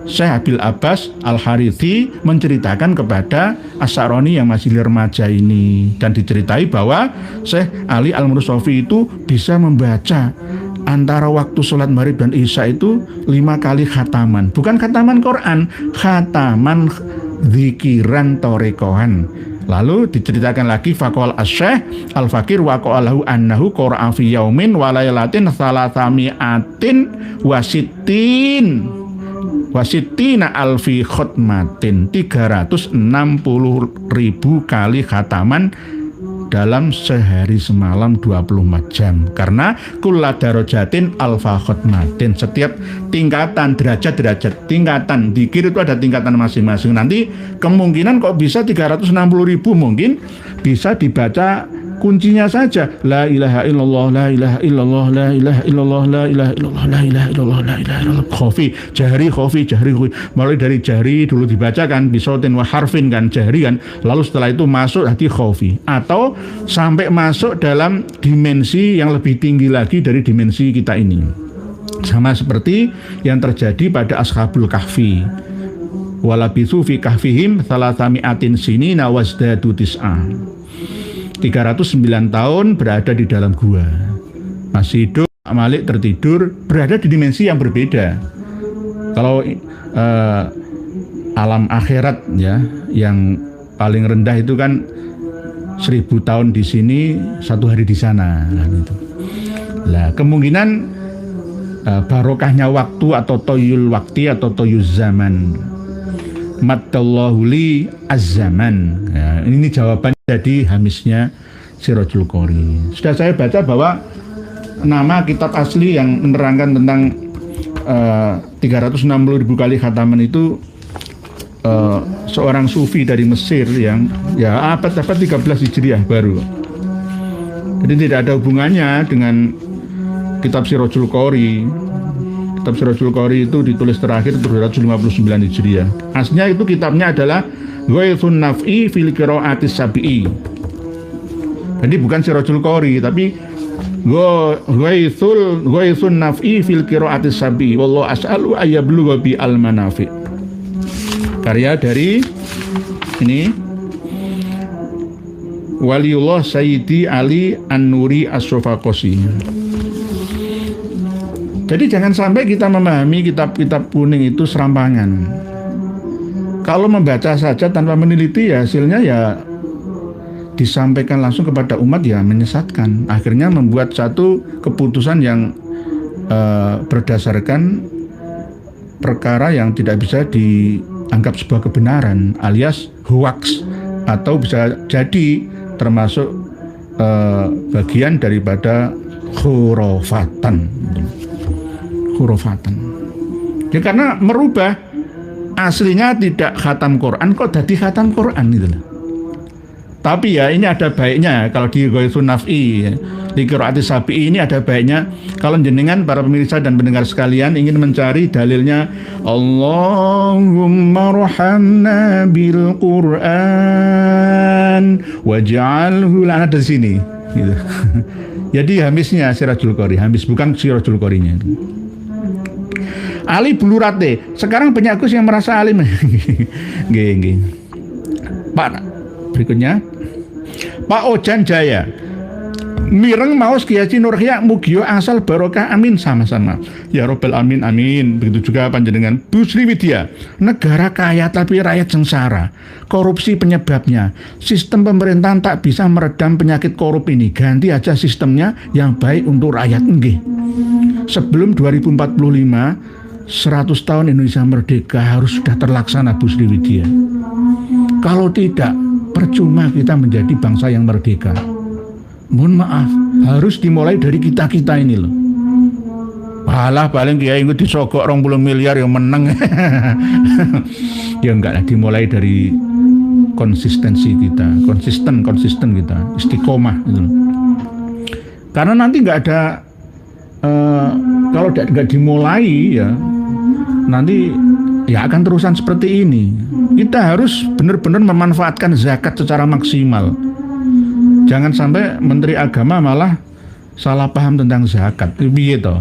Syekh Abil Abbas Al-Harithi, menceritakan kepada Asy-Sya'rani yang masih remaja ini, dan diceritai bahwa Syekh Ali Al-Mursafi itu bisa membaca antara waktu sholat maghrib dan isya itu 5 kali khataman. Bukan khataman Quran, khataman dzikiran torekohan. Lalu diceritakan lagi faqal asy-syekh al-fakir wa qalahu annahu qara'a fi yaumin wa lailatin salasami'atin wasittina alfi khutmatin, 360.000 kali khataman dalam sehari semalam 24 jam. Karena kulla darajatin alfa khutmatin, setiap tingkatan derajat tingkatan dzikir itu ada tingkatan masing-masing. Nanti kemungkinan kok bisa 360.000, mungkin bisa dibaca kuncinya saja la ilaha illallah, la ilaha illallah, la ilaha illallah, la ilaha illallah, la ilaha illallah, la ilaha illallah. Khofi jahri, mulai dari jahri dulu dibacakan bisautin wa harfin kan, jahri kan, lalu setelah itu masuk hati khofi, atau sampai masuk dalam dimensi yang lebih tinggi lagi dari dimensi kita ini. Sama seperti yang terjadi pada Ashabul Kahfi, walabithu fi kahfihim salasami'atin sinina wasdadu tis'a, 309 tahun berada di dalam gua, masih hidup. Malik tertidur, berada di dimensi yang berbeda. Kalau alam akhirat ya, yang paling rendah itu kan 1000 tahun di sini, 1 hari di sana. Lah kemungkinan barokahnya waktu atau toyul wakti atau toyul zaman, maddallahu li az-zaman. Ya, ini jawaban jadi hamisnya Sirajul Qori. Sudah saya baca bahwa nama kitab asli yang menerangkan tentang 360.000 kali khataman itu seorang sufi dari Mesir yang ya abad-abad 13 Hijriah baru. Jadi tidak ada hubungannya dengan kitab Sirajul Qori. Kitab Sirajul Qori itu ditulis terakhir 259 Hijriah. Aslinya itu kitabnya adalah Ghaithun Naf'i fil Qira'atis Sab'i. Jadi bukan Sirajul Qori, tapi Ghaithun Naf'i fil Qira'atis Sab'i. Wallahu as'alu ayyablugha bi al-manafi. Karya dari ini Waliullah Sayyidi Ali An-Nuri As-Sofaqosi. Jadi jangan sampai kita memahami kitab-kitab kuning itu serampangan. Kalau membaca saja tanpa meneliti, ya hasilnya ya disampaikan langsung kepada umat, ya menyesatkan. Akhirnya membuat satu keputusan yang berdasarkan perkara yang tidak bisa dianggap sebuah kebenaran, alias hoax, atau bisa jadi termasuk bagian daripada khurafatan. Ya, karena merubah aslinya tidak khatam Quran kok jadi khatam Quran gitu loh. Tapi ya ini ada baiknya kalau di Ghaithun Naf'i di Qiraati Syafi'i ini ada baiknya kalau jenengan para pemirsa dan pendengar sekalian ingin mencari dalilnya Allahumma rahamna bil Qur'an waj'alhu lana di sini gitu. Jadi hamisnya Sirajul Qori, hamis bukan Sirajul Qorinya. Ali bulurate. Sekarang banyak Gus yang merasa alim. Nggih. Pak berikutnya Pak Ojan Jaya mireng maos Kiai Haji Nurhya mugia asal barokah amin sama-sama ya robbal amin amin. Begitu juga panjenengan Bu Sriwidya, negara kaya tapi rakyat sengsara, korupsi penyebabnya, sistem pemerintahan tak bisa meredam penyakit korup ini, ganti aja sistemnya yang baik untuk rakyat. Nggih. Sebelum 2045 100 tahun Indonesia merdeka harus sudah terlaksana Bu Sriwidya. Kalau tidak, percuma kita menjadi bangsa yang merdeka. Mohon maaf, harus dimulai dari kita-kita ini loh. Alah paling kiai itu disogok 20 miliar yang menang. Ya enggak lah, dimulai dari konsistensi kita, konsisten kita, istiqomah gitu. Karena nanti nggak ada kalau nggak dimulai ya nanti ya akan terusan seperti ini. Kita harus benar-benar memanfaatkan zakat secara maksimal. Jangan sampai Menteri Agama malah salah paham tentang zakat. Piye to?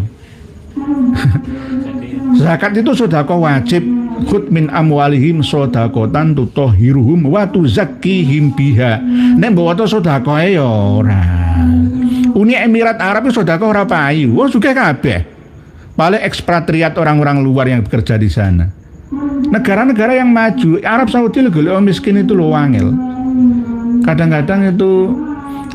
Zakat itu sedekah wajib. Khud min amwalihim shadaqatan tutahhiruhum wa tuzakkihim biha. Nek mbok waca sedekah ya ora. Uni Emirat Arab itu sedekah ora payu. Oh sugih kabeh. Paling ekspatriat orang-orang luar yang bekerja di sana. Negara-negara yang maju, Arab Saudi golek miskin itu lo wangel. Kadang-kadang itu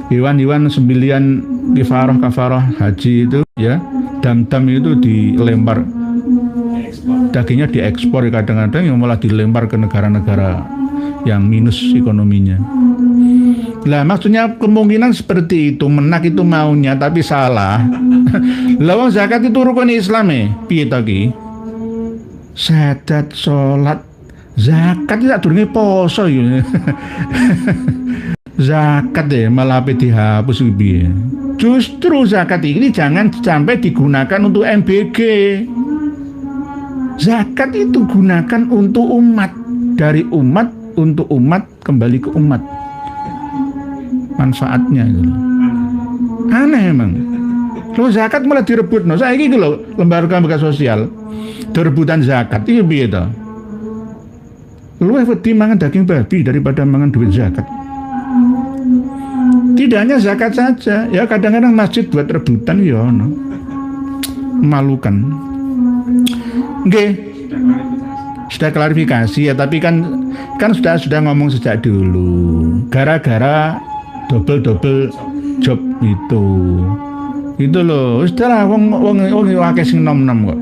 hewan-hewan sembilian kafarah haji itu ya, dam-dam itu dilempar, dagingnya diekspor, kadang-kadang yang malah dilempar ke negara-negara yang minus ekonominya. Lah maksudnya kemungkinan seperti itu, menak itu maunya tapi salah. Lawang zakat itu rukun Islam piye ta ki? Syahadat, sholat, zakat tidak durunge poso ya. Zakat ya malah dihapus piye. Justru zakat ini jangan sampai digunakan untuk MBG. Zakat itu gunakan untuk umat, dari umat untuk umat, kembali ke umat. Manfaatnya itu. Aneh emang. Kalau zakat malah direbut, saya ini loh lembaga sosial rebutan zakat itu piye to? Luwih wedi mangan daging babi daripada mangan duit zakat. Tidak hanya zakat saja, ya kadang-kadang masjid buat rebutan ya ono. Memalukan. Nggih. Sudah klarifikasi ya, tapi kan sudah ngomong sejak dulu. Gara-gara double job itu loh. Setelah wong akeh sing nom-nom kok.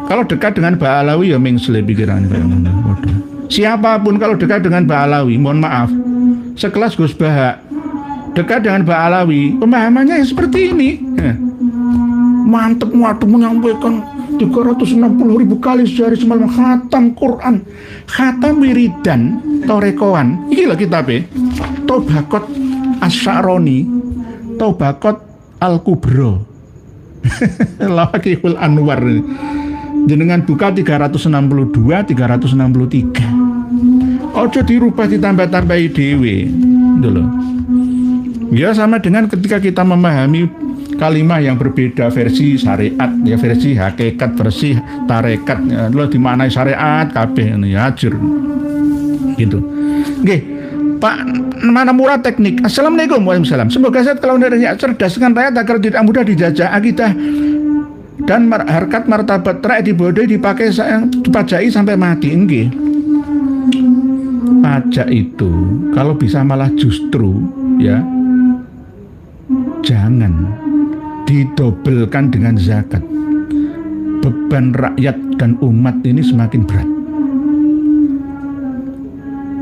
Kalau dekat dengan Mbak Alawi ya mengsle pikiran kayak ngono. Siapapun kalau dekat dengan Mbak Alawi, mohon maaf, sekelas Gus Bahak dekat dengan Mbak Alawi, pemahamannya ya seperti ini. Mantep waduh menyampaikan 360.000 kali sehari semalam khatam Quran, khatam wiridan, torekoan. Iki lho kitabe. Tobakot Asy'aroni, Tobakot Al-Kubro. Lawakihul Anwar. Jenengan buka 362, 363. Ojo dirubah ditambah-tambahi dhewe. Dulu. Ya sama dengan ketika kita memahami kalimat yang berbeda, versi syariat, ya versi hakikat, versi tarekat. Ya, lo dimaknai syariat kabeh ya ajur. Gitu. Nggih. Pak Mana Murad Teknik. Assalamualaikum warahmatullahi wabarakatuh. Semoga sehat kalau tidak cerdas dengan rakyat agar tidak mudah dijajah akidah dan harkat martabat rakyat dibodohi, dipakai dipajai sampai mati. Nggih. Pajak itu kalau bisa malah justru ya jangan didobelkan dengan zakat. Beban rakyat dan umat ini semakin berat.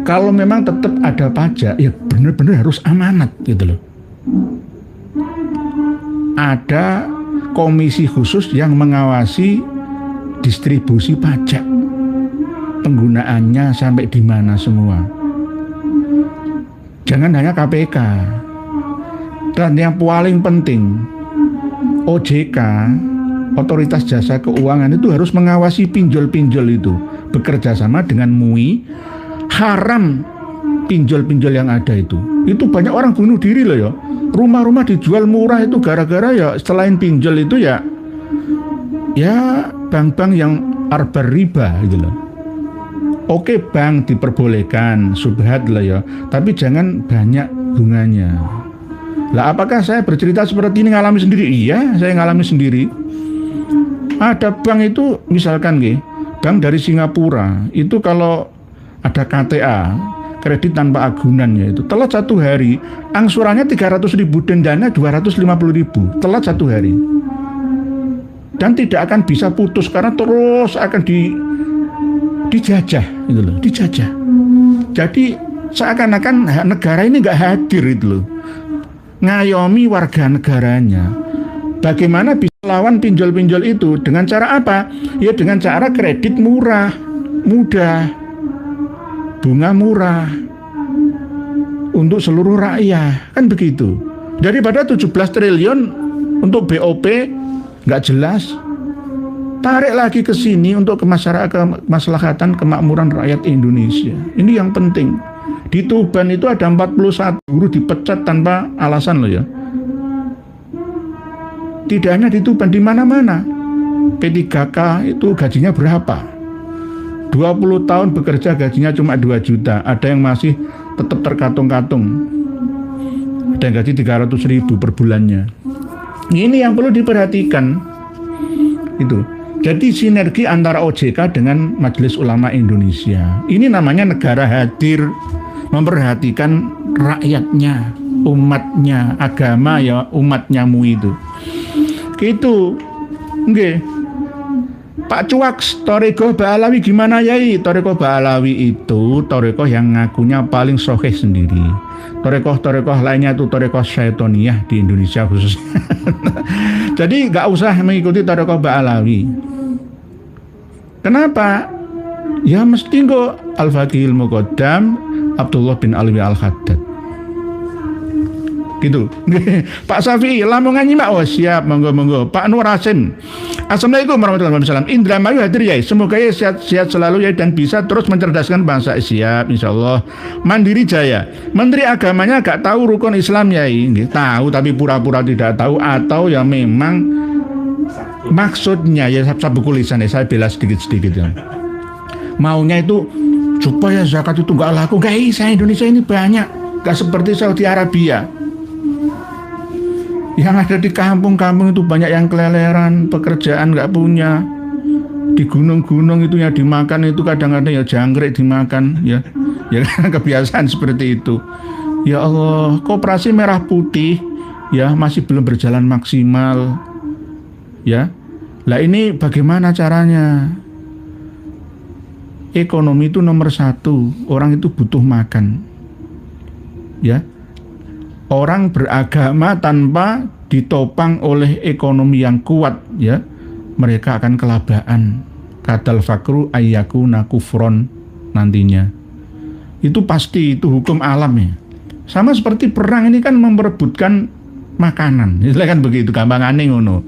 Kalau memang tetap ada pajak, ya benar-benar harus amanat gitu loh. Ada komisi khusus yang mengawasi distribusi pajak, penggunaannya sampai di mana semua. Jangan hanya KPK. Dan yang paling penting, OJK, Otoritas Jasa Keuangan itu harus mengawasi pinjol-pinjol itu. Bekerja sama dengan MUI, haram pinjol-pinjol yang ada itu. Itu banyak orang bunuh diri loh ya. Rumah-rumah dijual murah itu gara-gara ya selain pinjol itu ya bank-bank yang arbar riba gitu loh. Oke, bank diperbolehkan, subhat lah ya, tapi jangan banyak bunganya. Lah apakah saya bercerita seperti ini ngalami sendiri? Iya, saya ngalami sendiri. Ada bank itu misalkan bank dari Singapura itu kalau ada KTA, kredit tanpa agunan ya itu telat 1 hari, angsurannya 300.000, dendanya 250.000, telat 1 hari. Dan tidak akan bisa putus karena terus akan dijajah gitu loh, dijajah. Jadi seakan-akan negara ini nggak hadir itu loh, ngayomi warga negaranya. Bagaimana bisa lawan pinjol-pinjol itu? Dengan cara apa? Ya dengan cara kredit murah, mudah, bunga murah untuk seluruh rakyat, kan begitu. Daripada 17 triliun untuk BOP nggak jelas, tarik lagi ke sini untuk kemaslahatan kemakmuran rakyat Indonesia. Ini yang penting. Di Tuban itu ada 41 guru dipecat tanpa alasan loh ya. Tidak hanya di Tuban, di mana-mana. P3K itu gajinya berapa? 20 tahun bekerja gajinya cuma 2 juta. Ada yang masih tetap terkatung-katung. Ada yang gaji 300.000 per bulannya. Ini yang perlu diperhatikan. Itu. Jadi sinergi antara OJK dengan Majelis Ulama Indonesia. Ini namanya negara hadir, memperhatikan rakyatnya, umatnya, agama ya, umatnyamu itu. Gitu. Nggih. Pak Cuaks, Thariqah Ba'alawi gimana yai? Thariqah Ba'alawi itu thariqah yang ngakunya paling sahih sendiri. Thariqah lainnya itu thariqah syaitoniyah di Indonesia khususnya. Jadi nggak usah mengikuti Thariqah Ba'alawi. Kenapa? Ya mesti kok Al-Faqihil Muqaddam Abdullah bin Alwi Al-Haddad. Gitu. Pak Safi, Lamongan nyimak. Oh siap, monggo. Pak Nur Hasim, assalamualaikum warahmatullahi wabarakatuh. Indramayu hadir ya. Semoga ya sehat selalu ya dan bisa terus mencerdaskan bangsa. Siap, insyaallah. Mandiri Jaya, Menteri Agamanya gak tahu rukun Islam ya. Tahu tapi pura-pura tidak tahu, atau ya memang maksudnya ya sabuk lisan ya, saya bela sedikit-sedikit ya. Maunya itu supaya zakat itu gak laku. Guys, Indonesia ini banyak, gak seperti Saudi Arabia. Yang ada di kampung-kampung itu banyak yang keleleran, pekerjaan nggak punya. Di gunung-gunung itu yang dimakan itu kadang-kadang ya jangkrik dimakan, ya karena kebiasaan seperti itu. Ya Allah, Koperasi Merah Putih ya masih belum berjalan maksimal, ya. Lah ini bagaimana caranya? Ekonomi itu nomor 1, orang itu butuh makan, ya. Orang beragama tanpa ditopang oleh ekonomi yang kuat ya, mereka akan kelabaan. Kadal fakru ayyakuna kufron nantinya. Itu pasti, itu hukum alam ya. Sama seperti perang ini kan memperebutkan makanan. Istilah kan begitu, gampangane ngono.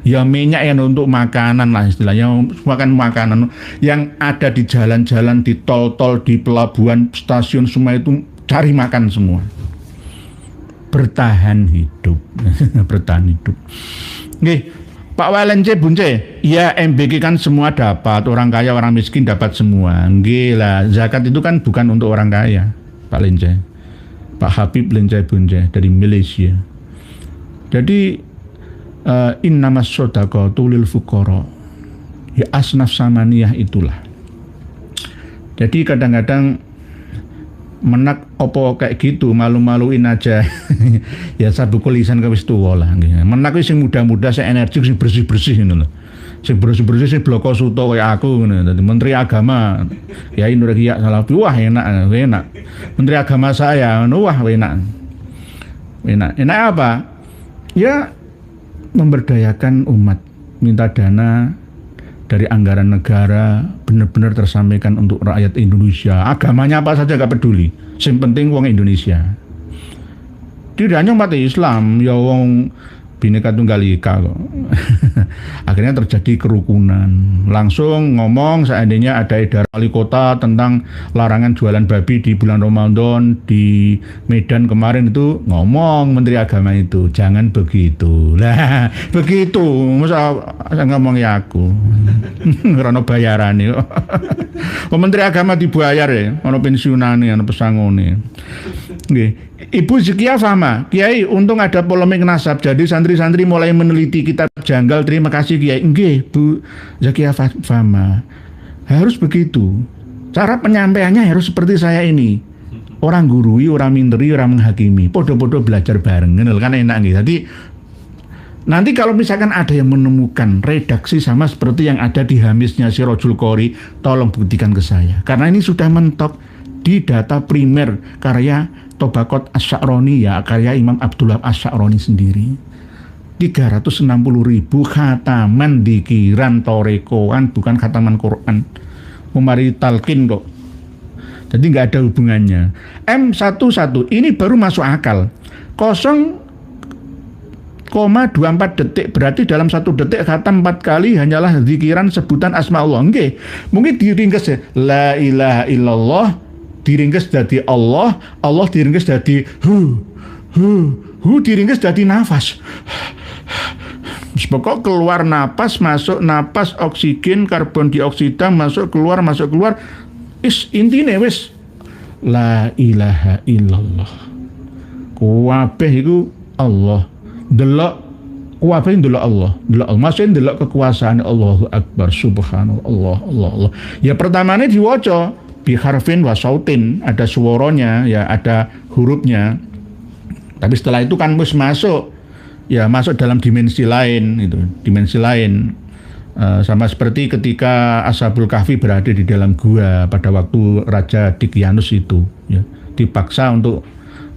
Ya minyak yang untuk makanan lah istilahnya, makan makanan yang ada di jalan-jalan, di tol-tol, di pelabuhan, stasiun semua itu cari makan semua. Bertahan hidup. Bertahan hidup. Nggih, Pak Walence Bunce, ya MBK kan semua dapat, orang kaya orang miskin dapat semua. Nggih lah, zakat itu kan bukan untuk orang kaya, Pak Lence. Pak Habib Lence Bunce dari Malaysia. Jadi innamas shadaqatu lil fuqara. Ya asnaf samaniyah itulah. Jadi kadang-kadang menak opo kayak gitu, malu-maluin aja. Ya sabuk lisan kawis tuwa lah. Menak sing muda-muda, sing energik, sing bersih-bersih ngono lho. Sing bersih-bersih sing bloko suto kayak aku ngono. Dadi Menteri Agama Yai Nur Hiya Salafi, wah enak. Menteri Agama saya, wah enak. Enak apa? Ya memberdayakan umat, minta dana dari anggaran negara benar-benar tersampaikan untuk rakyat Indonesia. Agamanya apa saja gak peduli. Yang penting wong Indonesia. Tidak hanya umat Islam, ya wong Bhinneka Tunggal Ika kok. Akhirnya terjadi kerukunan. Langsung ngomong seandainya ada edaran wali kota tentang larangan jualan babi di bulan Ramadan di Medan kemarin, itu ngomong Menteri Agama itu jangan begitu. Lah begitu masa ngomong ya aku. Rono bayaran nih. Menteri Agama dibayar ya, ono pensiunane, ono pesangone. Nggih. Ibu Zakia Fahma, Kiai, untung ada polemik nasab, jadi santri-santri mulai meneliti kitab janggal. Terima kasih Kiai. Nggih, Bu Zakia Fahma, harus begitu. Cara penyampaiannya harus seperti saya ini. Orang gurui, orang minteri, orang menghakimi. Podo-podo belajar bareng, kan enak nih. Jadi nanti kalau misalkan ada yang menemukan redaksi sama seperti yang ada di hamisnya Sirajul Qori, tolong buktikan ke saya. Karena ini sudah mentok di data primer karya Tobaqat Asy-Sya'rani, ya, karya Imam Abdullah Asy-Sya'rani sendiri. 360.000 khataman dikiran torekoan, bukan khataman Quran. Memari talqin kok. Jadi nggak ada hubungannya. M11 ini baru masuk akal. 0,24 detik, berarti dalam 1 detik khatam 4 kali hanyalah zikiran sebutan asma Allah. Nggih, mungkin diringkes ya. La ilaha illallah diringkes jadi Allah, Allah diringkes jadi hu diringkes jadi nafas. Pokok keluar napas, masuk napas, oksigen, karbon dioksida, masuk keluar, intine wis la ilaha illallah. Kuwabeh iku Allah. Delok kuwabeh ndelok Allah. Maksudnya ndelok kekuasaan Allahu Akbar, subhanallah, Allah. Ya pertamanya diwaca biharfin wa sautin, ada suaranya, ya ada hurufnya. Tapi setelah itu kan masuk dalam dimensi lain, itu dimensi lain. Sama seperti ketika Ashabul Kahfi berada di dalam gua pada waktu Raja Dicyanus itu, ya, dipaksa untuk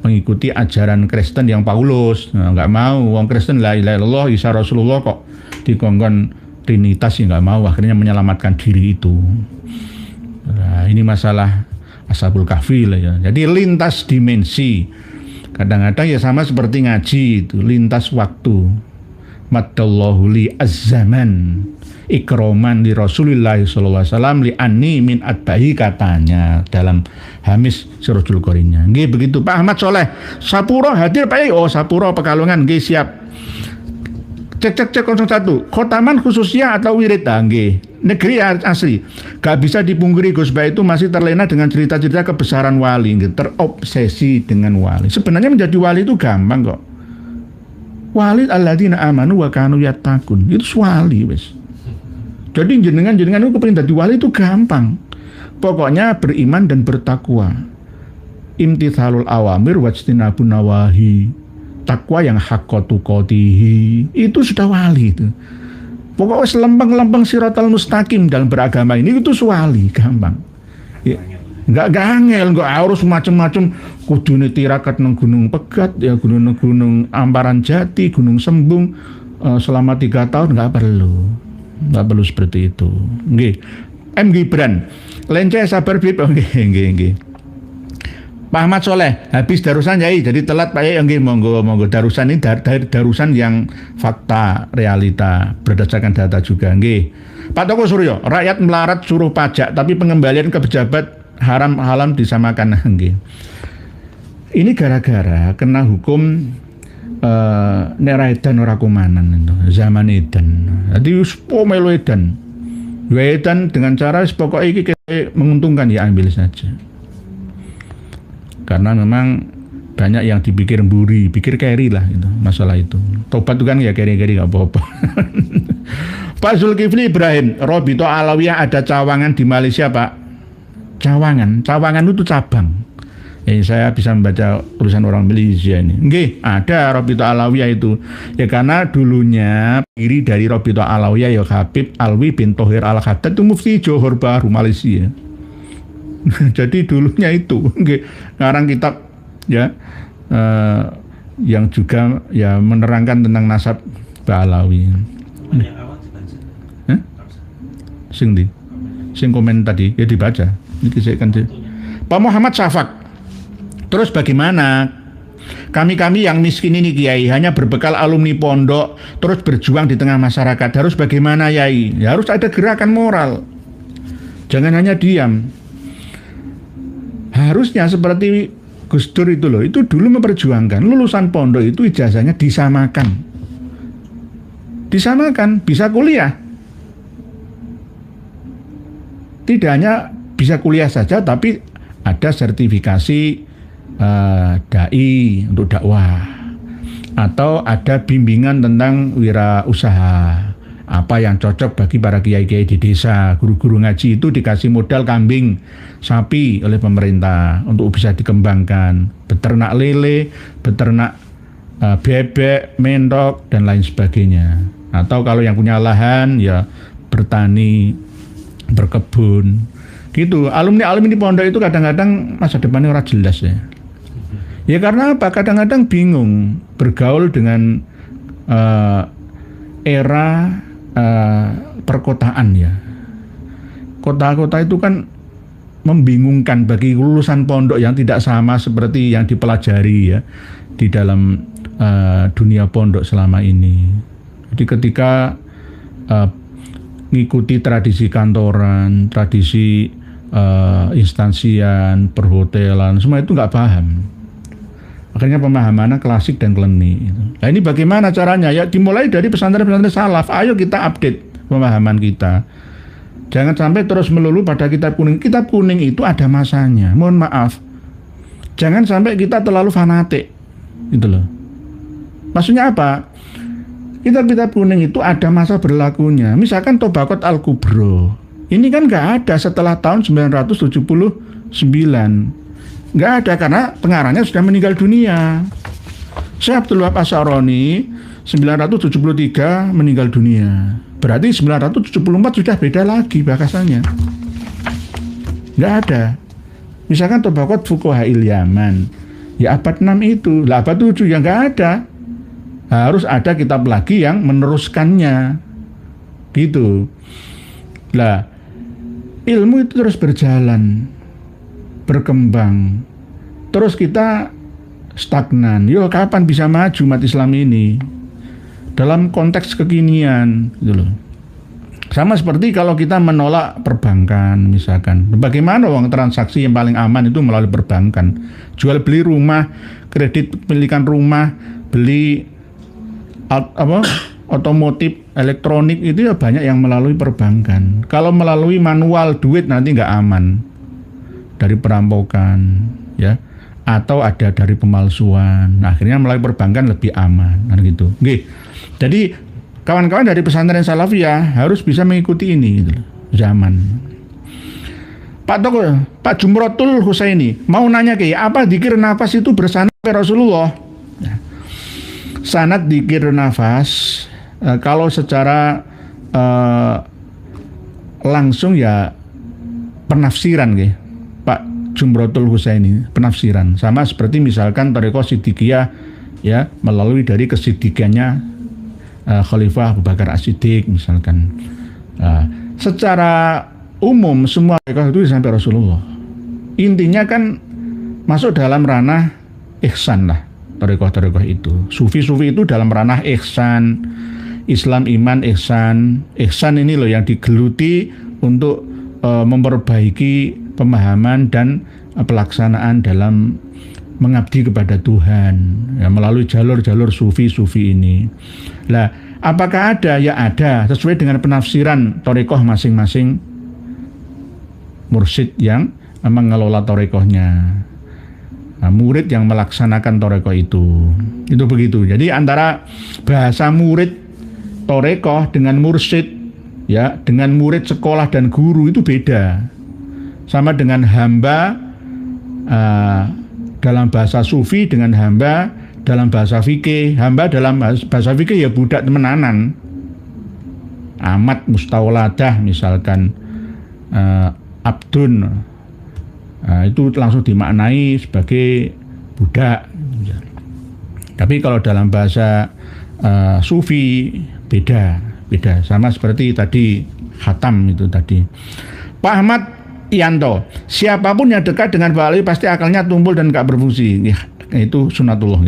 mengikuti ajaran Kristen yang Paulus. Nggak mau, wong Kristen la ilaha illallah Isa Rasulullah kok dikongkon Trinitas, ya nggak mau, akhirnya menyelamatkan diri itu. Nah, ini masalah Ashabul Kahfi lah ya. Jadi lintas dimensi. Kadang-kadang ya sama seperti ngaji itu, lintas waktu. Maddallahu li az-zaman ikroman li Rasulillah sallallahu alaihi wasallam li anni min atbahi, katanya dalam Hamis Sirajul Qorinya. Nggih begitu Pak Ahmad Soleh. Sapuro hadir Pak. Oh, Sapuro Pekalongan nggih siap. Cek 01. Khotaman khususnya atau wirid? Nggih. Negeri asli. Gak bisa dipungkiri Gus Bah itu masih terlena dengan cerita-cerita kebesaran wali, terobsesi dengan wali. Sebenarnya menjadi wali itu gampang kok. Wali alladzina amanu wa kanu yattaqun. Itu wali wis. Jadi jenengan itu kepengin dadi wali itu gampang. Pokoknya beriman dan bertakwa. Imtithalul awamir wajtinabun nawahi. Takwa yang haqqatu qatihi. Itu sudah wali itu. Pokoknya selempeng-lempeng siratal mustaqim dalam beragama ini itu wali, gampang. Ya, nggak angel, nggak harus macam-macam. Kudune tirakat nang Gunung Pegat, ya gunung Amparan Jati, Gunung Sembung selama 3 tahun, nggak perlu seperti itu. Nggih. M Gibran, lence sabar bib, nggih. Pak Ahmad Soleh, habis darusan Yai, jadi telat Pak Yai. Nggih, monggo darusan ini darusan yang fakta, realita, berdasarkan data juga. Nggih. Pak Toko Suryo, rakyat melarat suruh pajak, tapi pengembalian ke pejabat haram disamakan. Nggih. Ini gara-gara kena hukum nera edan ora kumanan itu, zaman edan. Jadi melu edan. Edan dengan cara pokoknya iki menguntungkan ya ambil saja. Karena memang banyak yang dipikir mburi, pikir carry lah itu masalah itu. Tobat itu kan ya carry nggak apa-apa. Pak Zulkifli Ibrahim, Robito Alawiyah ada cawangan di Malaysia Pak. Cawangan itu cabang. Saya bisa membaca tulisan orang Malaysia ini. Nggih, ada Robito Alawiyah itu. Ya karena dulunya pendiri dari Robito Alawiyah ya Habib Alwi bin Thohir Al-Haddad itu mufti Johor Bahru Malaysia. Jadi dulunya itu ngarang kitab ya yang juga ya menerangkan tentang nasab Ba'alawi. sing komen tadi ya dibaca. Ini saya kan Pak Muhammad Syafaq. Terus bagaimana kami yang miskin ini Kiai hanya berbekal alumni pondok terus berjuang di tengah masyarakat, harus bagaimana Yai? Ya harus ada gerakan moral. Jangan hanya diam. Harusnya seperti Gus Dur itu loh, itu dulu memperjuangkan lulusan pondok itu ijazahnya disamakan, bisa kuliah. Tidak hanya bisa kuliah saja, tapi ada sertifikasi dai untuk dakwah, atau ada bimbingan tentang wirausaha, apa yang cocok bagi para kiai-kiai di desa. Guru-guru ngaji itu dikasih modal kambing, sapi oleh pemerintah untuk bisa dikembangkan, beternak lele, beternak bebek, mentok, dan lain sebagainya. Atau kalau yang punya lahan ya bertani, berkebun gitu. Alumni di pondok itu kadang-kadang masa depannya ora jelas ya. Ya karena apa? Kadang-kadang bingung bergaul dengan era perkotaan ya. Kota-kota itu kan membingungkan bagi lulusan pondok yang tidak sama seperti yang dipelajari ya di dalam dunia pondok selama ini. Jadi ketika ngikuti tradisi kantoran, tradisi instansian, perhotelan, semua itu nggak paham. Akhirnya pemahamannya klasik dan klenik. Nah ini bagaimana caranya? Ya dimulai dari pesantren-pesantren salaf. Ayo kita update pemahaman kita. Jangan sampai terus melulu pada kitab kuning. Kitab kuning itu ada masanya. Mohon maaf. Jangan sampai kita terlalu fanatik. Gitu loh. Maksudnya apa? Kitab-kitab kuning itu ada masa berlakunya. Misalkan Tobaqat Al-Kubro. Ini kan nggak ada setelah tahun 979. Nggak ada karena pengarangnya sudah meninggal dunia. Syekh Abdul Wahab Asy'arani 973 meninggal dunia. Berarti 974 sudah beda lagi bakasannya. Nggak ada. Misalkan Tobaqat Fuqaha'il Yaman. Ya abad 6 itu. Lah abad 7 ya nggak ada. Harus ada kitab lagi yang meneruskannya. Gitu. Lah ilmu itu terus berjalan, berkembang. Terus kita stagnan. Yo kapan bisa maju umat Islam ini dalam konteks kekinian gitu loh. Sama seperti kalau kita menolak perbankan misalkan. Bagaimana uang transaksi yang paling aman itu melalui perbankan. Jual beli rumah, kredit pemilikan rumah, beli otomotif, elektronik itu ya banyak yang melalui perbankan. Kalau melalui manual duit nanti nggak aman dari perampokan ya, atau ada dari pemalsuan. Nah, akhirnya melalui perbankan lebih aman kan gitu. Oke. Jadi kawan-kawan dari pesantren Salafiyah harus bisa mengikuti ini gitu, zaman. Pak Jumratul Husaini mau nanya apa dzikir nafas itu bersanad Rasulullah? Ya. Sanad dzikir nafas kalau secara langsung ya penafsiran Pak Jumratul Husaini, penafsiran sama seperti misalkan Thariqah Siddiqiyah ya melalui dari kesiddiqiannya Khalifah Abu Bakar As-Siddiq misalkan. Secara umum semua thariqah itu sampai Rasulullah. Intinya kan masuk dalam ranah ihsan lah thariqah itu. Sufi-sufi itu dalam ranah ihsan. Islam, iman, ihsan. Ihsan ini loh yang digeluti untuk memperbaiki pemahaman dan pelaksanaan dalam mengabdi kepada Tuhan ya, melalui jalur-jalur sufi-sufi ini. Lah, apakah ada? Ya ada, sesuai dengan penafsiran thariqah masing-masing mursyid yang mengelola thariqahnya. Nah, murid yang melaksanakan thariqah itu begitu. Jadi antara bahasa murid thariqah dengan mursyid ya, dengan murid sekolah dan guru itu beda. Sama dengan hamba dalam bahasa sufi dengan hamba dalam bahasa fikih. Hamba dalam bahasa fikih ya budak temenanan, amat mustawladah misalkan, abdun, itu langsung dimaknai sebagai budak. Tapi kalau dalam bahasa sufi beda. Sama seperti tadi khatam itu tadi. Pak Ahmad Yanto, siapapun yang dekat dengan Pak Alawi pasti akalnya tumpul dan gak berfungsi. Ya, itu sunatullah.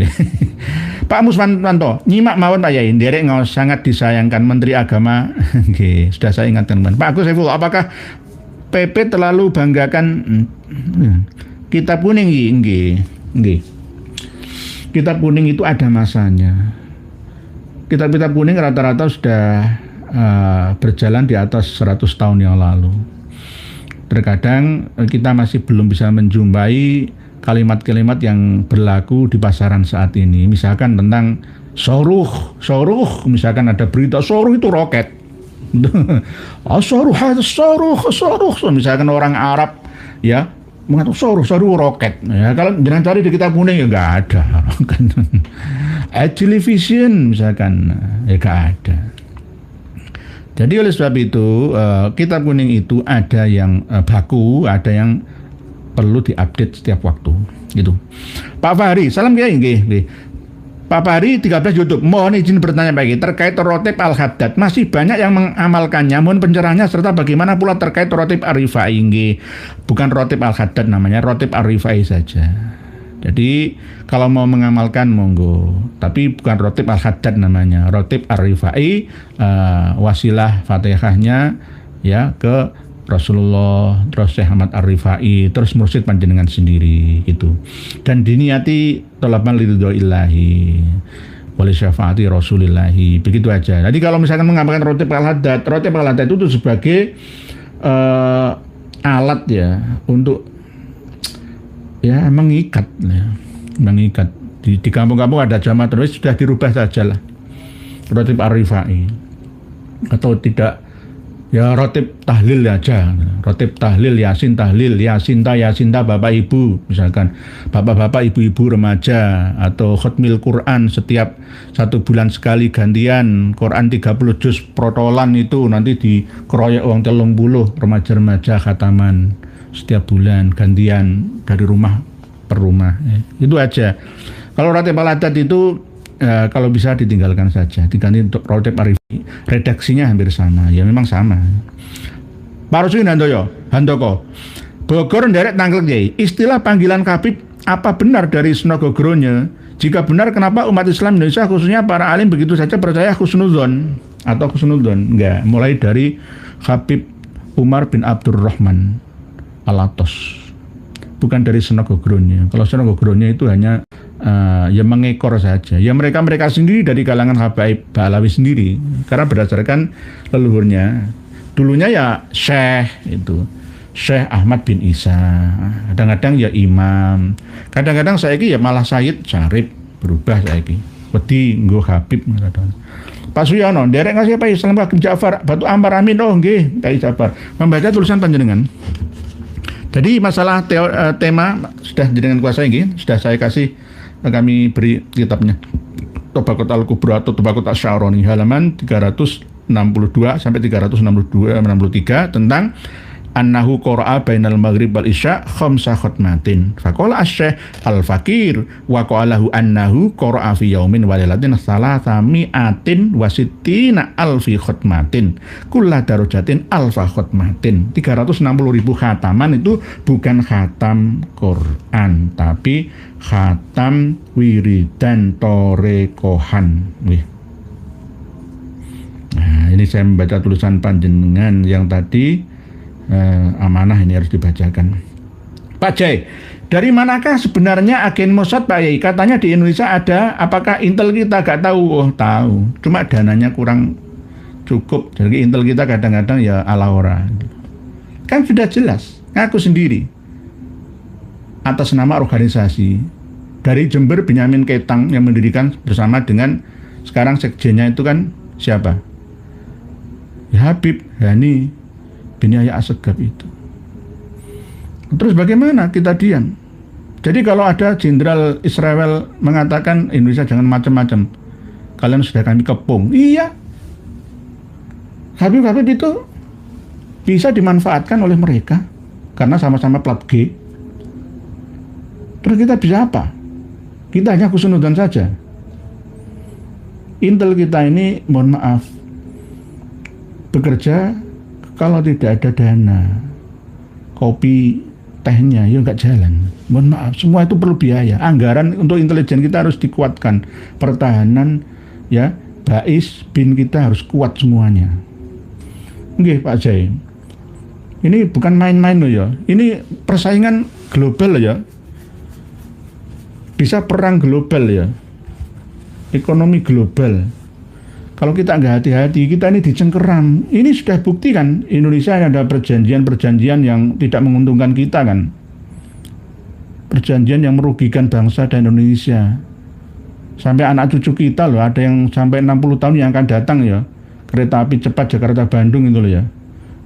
Pak Muswanto, nyimak mawon Pak Yai, nderek ngaos sangat disayangkan Menteri Agama. Sudah saya ingatkan Pak Agus Saifullah, apakah PP terlalu banggakan kitab kuning? Nggih. Kitab kuning itu ada masanya. Kitab-kitab kuning rata-rata sudah berjalan di atas 100 tahun yang lalu. Terkadang kita masih belum bisa menjumpai kalimat-kalimat yang berlaku di pasaran saat ini. Misalkan tentang soruh, misalkan ada berita soruh itu roket. Soruh, misalkan orang Arab ya mengatakan soruh roket. Ya, kalau jangan cari di kitab kuning ya nggak ada. Television misalkan ya nggak ada. Jadi oleh sebab itu kitab kuning itu ada yang baku, ada yang perlu diupdate setiap waktu gitu. Pak Fahri, salam kiai nggih. Pak Fahri 13 YouTube, mohon izin bertanya Pak Kiai terkait Rotib Al-Haddad. Masih banyak yang mengamalkannya, mohon pencerahannya serta bagaimana pula terkait Rotib Ar-Rifai nggih. Bukan Rotib Al-Haddad namanya, Rotib Ar-Rifai saja. Jadi kalau mau mengamalkan monggo, tapi bukan Rotib Al-Haddad namanya, Rotib Ar-Rifai, wasilah Fatihahnya ya ke Rasulullah, terus Syekh Ahmad Ar-Rifai, terus mursyid panjenengan sendiri gitu. Dan diniati talaban liridhoillahi wali syafaati Rasulillahi, begitu aja. Jadi kalau misalkan mengamalkan Rotib Al-Haddad itu sebagai alat ya untuk ya mengikat. Di kampung-kampung ada jamaah terus sudah dirubah sajalah Rotib Ar-Rifai atau tidak. Ya rotib tahlil aja, rotib tahlil, yasinta, bapak ibu, misalkan bapak-bapak, ibu-ibu, remaja, atau khutmil Quran setiap 1 bulan sekali gantian, Quran 30 juz protolan itu nanti dikeroyok uang 30 remaja-remaja khataman setiap bulan gantian dari rumah per rumah, ya. Itu aja. Kalau rotib Al-Haddad itu kalau bisa ditinggalkan saja, diganti untuk Rotib Ar-Rifai. Redaksinya hampir sama, ya memang sama. Pak Rusmin Handoko, Bogor nderek tangkel Kiai. Istilah panggilan Khabib apa benar dari Snogogronya? Jika benar, kenapa umat Islam Indonesia khususnya para alim begitu saja percaya husnudzon atau husnudzon? Enggak, mulai dari Khabib Umar bin Abdurrahman Al-Atos. Bukan dari Snogogronya. Kalau Snogogronya itu hanya ya mengekor saja. Ya mereka sendiri dari kalangan Habaib Ba'alawi sendiri. Karena berdasarkan leluhurnya. Dulunya ya Syekh Ahmad bin Isa. Kadang-kadang ya imam. Kadang-kadang saiki ya malah Sayyid Syarif berubah saiki. Wedi nggo Habib. Pak Suyono, derek ngasih Pak Islam Pak Ja'far Batu Ampar amin nggih Pak Ja'far. Membaca tulisan panjenengan. Jadi masalah tema sudah jenengan kuasai nggih, sudah saya kasih, kami beri kitabnya. Tabaqat Al-Kubra atau Tabaqat Asy-Sya'rani halaman 362 sampai 363 tentang annahu qara'a bainal maghrib wal isya khamsa khatmatin. Faqala asy-syekh al-fakir wa qalahu annahu qara'a fi yaumin wa lailatin salasami'atin wa sittina alfi khatmatin. Kullu darajatin alfa khatmatin. 360.000 khataman itu bukan khatam Quran, tapi khatam wiridan torekohan. Nah, ini saya membaca tulisan panjenengan yang tadi. Amanah ini harus dibacakan. Pak Jai, dari manakah sebenarnya agen Mossad Pak Yai? Katanya di Indonesia ada, apakah Intel kita gak tahu? Oh tahu, cuma dananya kurang cukup. Jadi Intel kita kadang-kadang ya ala ora. Kan sudah jelas, ngaku sendiri atas nama organisasi dari Jember, Benyamin Ketang yang mendirikan bersama dengan sekarang sekjennya itu kan siapa? Ya Habib Hani bin Yahya Assegaf itu. Terus bagaimana kita diam? Jadi kalau ada jenderal Israel mengatakan Indonesia jangan macam-macam, kalian sudah kami kepung. Iya, Habib itu bisa dimanfaatkan oleh mereka karena sama-sama plat G. Terus kita bisa apa? Kita hanya husnudzon saja. Intel kita ini mohon maaf bekerja Kalau tidak ada dana, kopi, tehnya ya nggak jalan. Mohon maaf, semua itu perlu biaya. Anggaran untuk intelijen kita harus dikuatkan. Pertahanan, ya, BAIS, BIN kita harus kuat semuanya. Nggih, Pak Jai. Ini bukan main-main loh ya. Ini persaingan global ya. Bisa perang global ya. Ekonomi global. Kalau kita nggak hati-hati, kita ini dicengkeram. Ini sudah bukti kan, Indonesia ada perjanjian-perjanjian yang tidak menguntungkan kita kan. Perjanjian yang merugikan bangsa dan Indonesia. Sampai anak cucu kita loh, ada yang sampai 60 tahun yang akan datang ya. Kereta api cepat Jakarta-Bandung itu loh ya.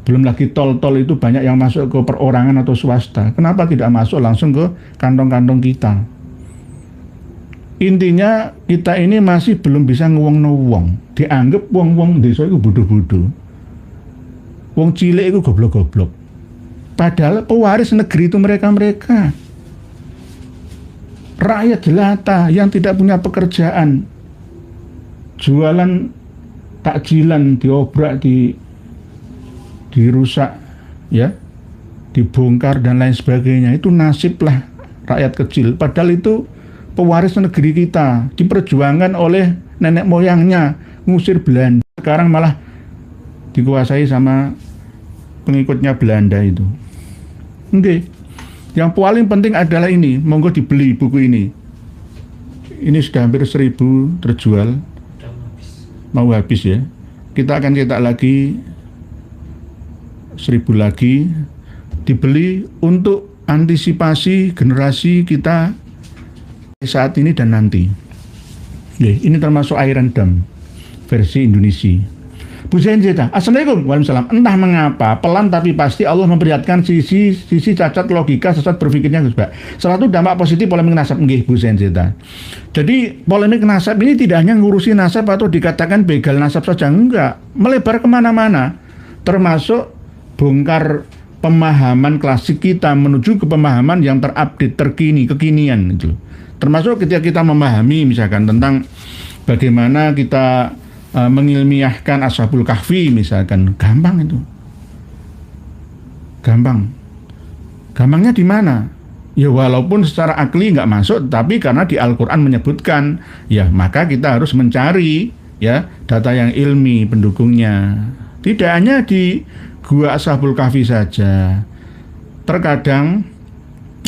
Belum lagi tol-tol itu banyak yang masuk ke perorangan atau swasta. Kenapa tidak masuk langsung ke kantong-kantong kita? Intinya kita ini masih belum bisa ngewongno wong. Dianggap wong-wong desa itu bodoh-bodoh. Wong cilik itu goblok-goblok. Padahal pewaris negeri itu mereka-mereka. Rakyat jelata yang tidak punya pekerjaan. Jualan takjilan diobrak, dirusak, ya, dibongkar dan lain sebagainya. Itu nasib lah rakyat kecil. Padahal itu pewaris negeri kita, diperjuangkan oleh nenek moyangnya, ngusir Belanda. Sekarang malah dikuasai sama pengikutnya Belanda itu. Oke. Yang paling penting adalah ini, monggo dibeli buku ini. Ini sudah hampir 1000 terjual. Mau habis ya. Kita akan cetak lagi 1000 lagi. Dibeli untuk antisipasi generasi kita saat ini dan nanti. Ini termasuk Iron Dome versi Indonesia. Bu Zainzita, Assalamualaikum. Waalaikumsalam. Entah mengapa pelan tapi pasti Allah memperlihatkan sisi cacat logika, sesat berpikirnya Gus Bak. Salah satu dampak positif polemik nasab, nggih Bu Zainzita. Jadi polemik nasab ini tidak hanya ngurusi nasab atau dikatakan begal nasab saja, enggak, melebar kemana-mana, termasuk bongkar pemahaman klasik kita menuju ke pemahaman yang terupdate, terkini, kekinian itu. Termasuk ketika kita memahami misalkan tentang bagaimana kita mengilmiahkan Ashabul Kahfi misalkan, gampang itu. Gampang. Gampangnya di mana? Ya walaupun secara akli nggak masuk, tapi karena di Al-Quran menyebutkan, ya maka kita harus mencari ya data yang ilmi pendukungnya. Tidak hanya di gua Ashabul Kahfi saja. Terkadang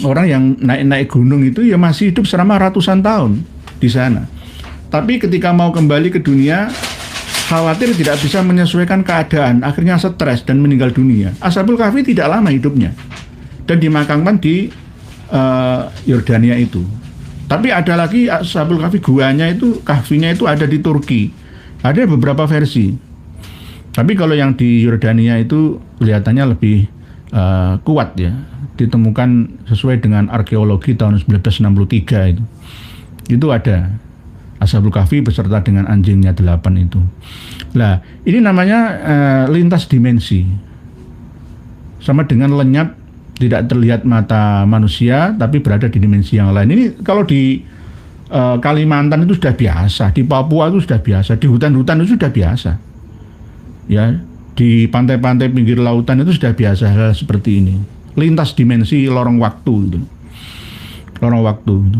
orang yang naik-naik gunung itu ya masih hidup selama ratusan tahun di sana. Tapi ketika mau kembali ke dunia, khawatir tidak bisa menyesuaikan keadaan, akhirnya stres dan meninggal dunia. Ashabul Kahfi tidak lama hidupnya dan dimakamkan di Yordania itu. Tapi ada lagi Ashabul Kahfi, guanya itu, kahfinya itu ada di Turki. Ada beberapa versi. Tapi kalau yang di Yordania itu kelihatannya lebih kuat ya. Ditemukan sesuai dengan arkeologi tahun 1963 itu. Itu ada Ashabul Kahfi beserta dengan anjingnya 8 itu. Nah, ini namanya lintas dimensi. Sama dengan lenyap, tidak terlihat mata manusia, tapi berada di dimensi yang lain. Ini kalau di Kalimantan itu sudah biasa, di Papua itu sudah biasa, di hutan-hutan itu sudah biasa. Ya, di pantai-pantai pinggir lautan itu sudah biasa hal seperti ini. Lintas dimensi lorong waktu itu. Lorong waktu itu.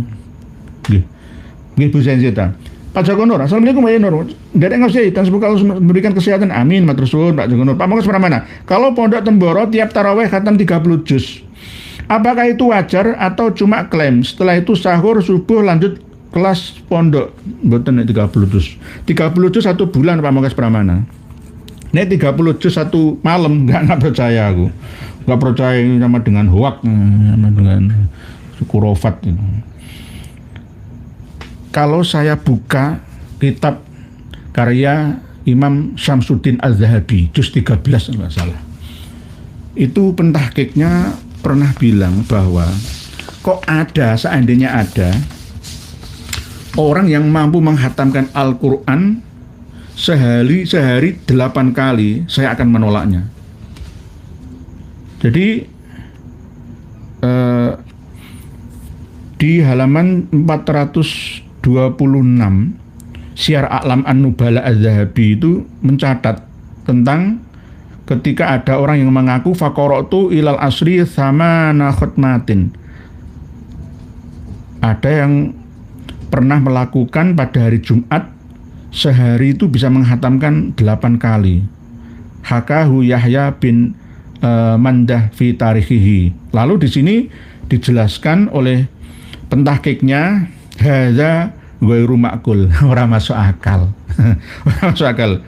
Nggih Bu Zainzita. Pak Joko Nur, Assalamualaikum Pak Nur. Dari ngasih dan semoga Allah memberikan kesehatan. Amin, matur suwun Pak Joko Nur. Pak Monggo mana? Kalau Pondok Temboro tiap tarawih khatam 30 juz. Apakah itu wajar atau cuma klaim? Setelah itu sahur, subuh, lanjut kelas pondok. Mboten 30 juz. 30 juz 1 bulan Pak Monggo Pramana. Nek 30 juz 1 malam enggak percaya aku. Enggak percaya ini sama dengan hoak, sama dengan kurofat itu. Kalau saya buka kitab karya Imam Syamsuddin Az-Zahabi, juz 13 enggak salah. Itu pentahkiknya pernah bilang bahwa kok ada, seandainya ada orang yang mampu menghatamkan Al-Quran sehari 8 kali, saya akan menolaknya. Jadi di halaman 426 Syiar A'lam An-Nubala Az-Zahabi itu mencatat tentang ketika ada orang yang mengaku faqara'tu ilal asri thamana khutmatin. Ada yang pernah melakukan pada hari Jumat sehari itu bisa menghatamkan 8 kali. Hakahu Yahya bin Mandah fi tarikhihi. Lalu di sini dijelaskan oleh pentahkiknya, hadza ghairu ma'qul, ora masuk akal. Ora masuk akal.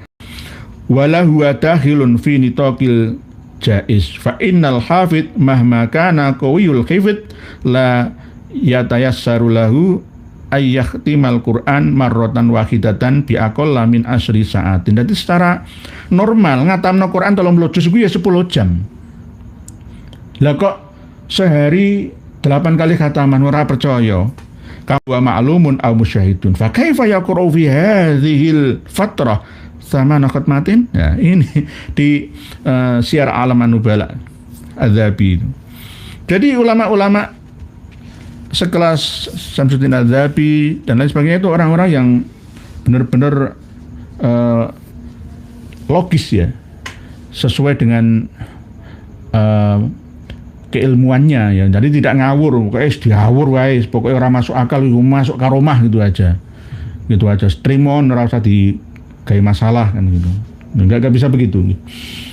Wala huwa dakhilun fi nitaqil jaiz. Fa innal hafid mahma kana qawiyul hifd la yatayassaru lahu ayyahtimal Quran marratan wahidatan bi aqalla min asri sa'atin. Jadi secara normal ngatamno Quran 30 juz kuwi ya 10 jam. Lah kok sehari 8 kali khataman ora percaya. Kawa ma'lumun aw musyahidun. Fa kaifa yaqra'u fi hadhil fatrah thamana khatmatin? Ya, ini di Syiar Alam An-Nubala Adzabi. Jadi ulama-ulama sekelas Syamsuddin Adzabi dan lain sebagainya itu orang-orang yang benar-benar logis ya, sesuai dengan keilmuannya ya. Jadi tidak ngawur, pokoknya diawur wae, pokoknya orang masuk akal itu masuk karomah gitu aja. Gitu aja. Strimon ora usah digawe masalah kan gitu. Enggak bisa begitu.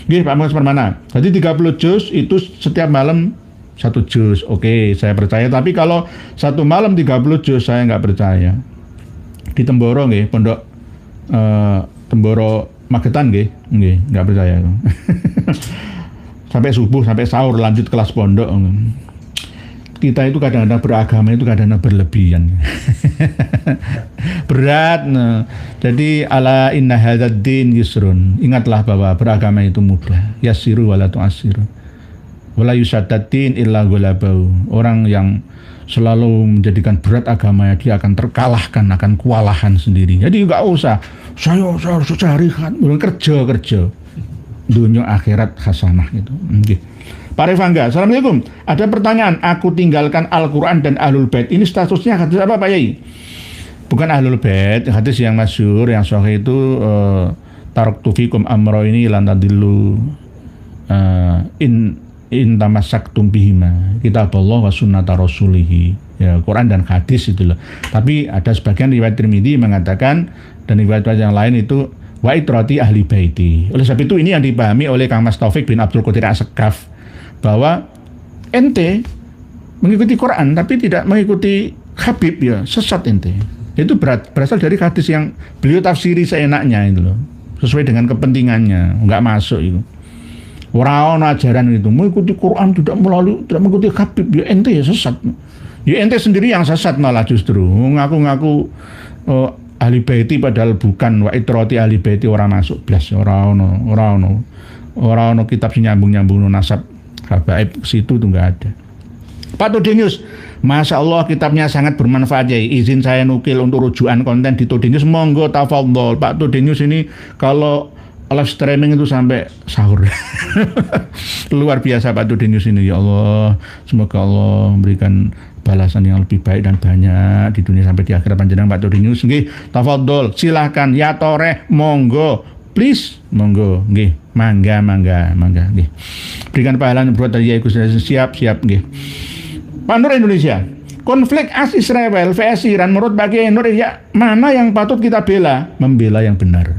Nggih, Pak Mas Permana. Jadi 30 juz itu setiap malam 1 juz, oke, saya percaya. Tapi kalau satu malam 30 juz saya nggak percaya. Di Temboro nggih, pondok Temboro Magetan nggih, nggak percaya. Sampai subuh, sampai sahur, lanjut kelas pondok. Kita itu kadang-kadang beragama itu kadang-kadang berlebihan. Berat. Nah. Jadi ala inna hadzal din yusrun. Ingatlah bahwa beragama itu mudah. Yassiru wala tu'assiru. Wala yusaddatin illa ghalabau. Orang yang selalu menjadikan berat agamanya, dia akan terkalahkan, akan kewalahan sendiri. Jadi enggak usah saya harus cari kan, kerja dunia akhirat hasanah gitu. Okay. Pak Rifangga, assalamualaikum. Ada pertanyaan, aku tinggalkan Al-Quran dan Ahlul Bait. Ini statusnya hadis apa Pak Yai? Bukan Ahlul Bait, hadis yang masyhur, yang sahih itu taraktu fikum amro ini lantadillu in tamassaktum bihima, kitab Allah wa sunnata rasulihi. Ya, Quran dan hadis itu loh. Tapi ada sebagian riwayat Tirmidzi mengatakan dan riwayat yang lain itu wa itrati ahli baiti. Oleh sebab itu ini yang dipahami oleh Kang Mas Taufik bin Abdul Qadir As-Sekaf, bahwa ente mengikuti Quran tapi tidak mengikuti Habib, ya sesat ente. Itu berasal dari hadis yang beliau tafsiri seenaknya itu loh, sesuai dengan kepentingannya, enggak masuk itu. Orang ajaran itu mengikuti Quran tidak mengikuti Habib, ya ente ya sesat. Ya ente sendiri yang sesat malah justru ngaku-ngaku ahli baiti padahal bukan. Wa itrati ahli baiti orang masuk blas, orang ono kitab nyambung nasab habaib situ tuh nggak ada. Pak Tudenius, Masya Allah kitabnya sangat bermanfaat ya. Izin saya nukil untuk rujukan konten di Tudenius, monggo tafadhol. Pak Tudenius ini kalau live streaming itu sampai sahur. Luar biasa Pak Tudenius ini, ya Allah. Semoga Allah memberikan balasan yang lebih baik dan banyak di dunia sampai di akhirat panjenengan Pak Tudenius. Nggih, tafadhol, silahkan ya toreh, monggo. Please, monggo, nggih, mangga, nggih. Berikan pahala buat dari Gus, siap, nggih. Pak Nur Indonesia, konflik AS Israel vs Iran menurut bagi Nur ya mana yang patut kita bela? Membela yang benar.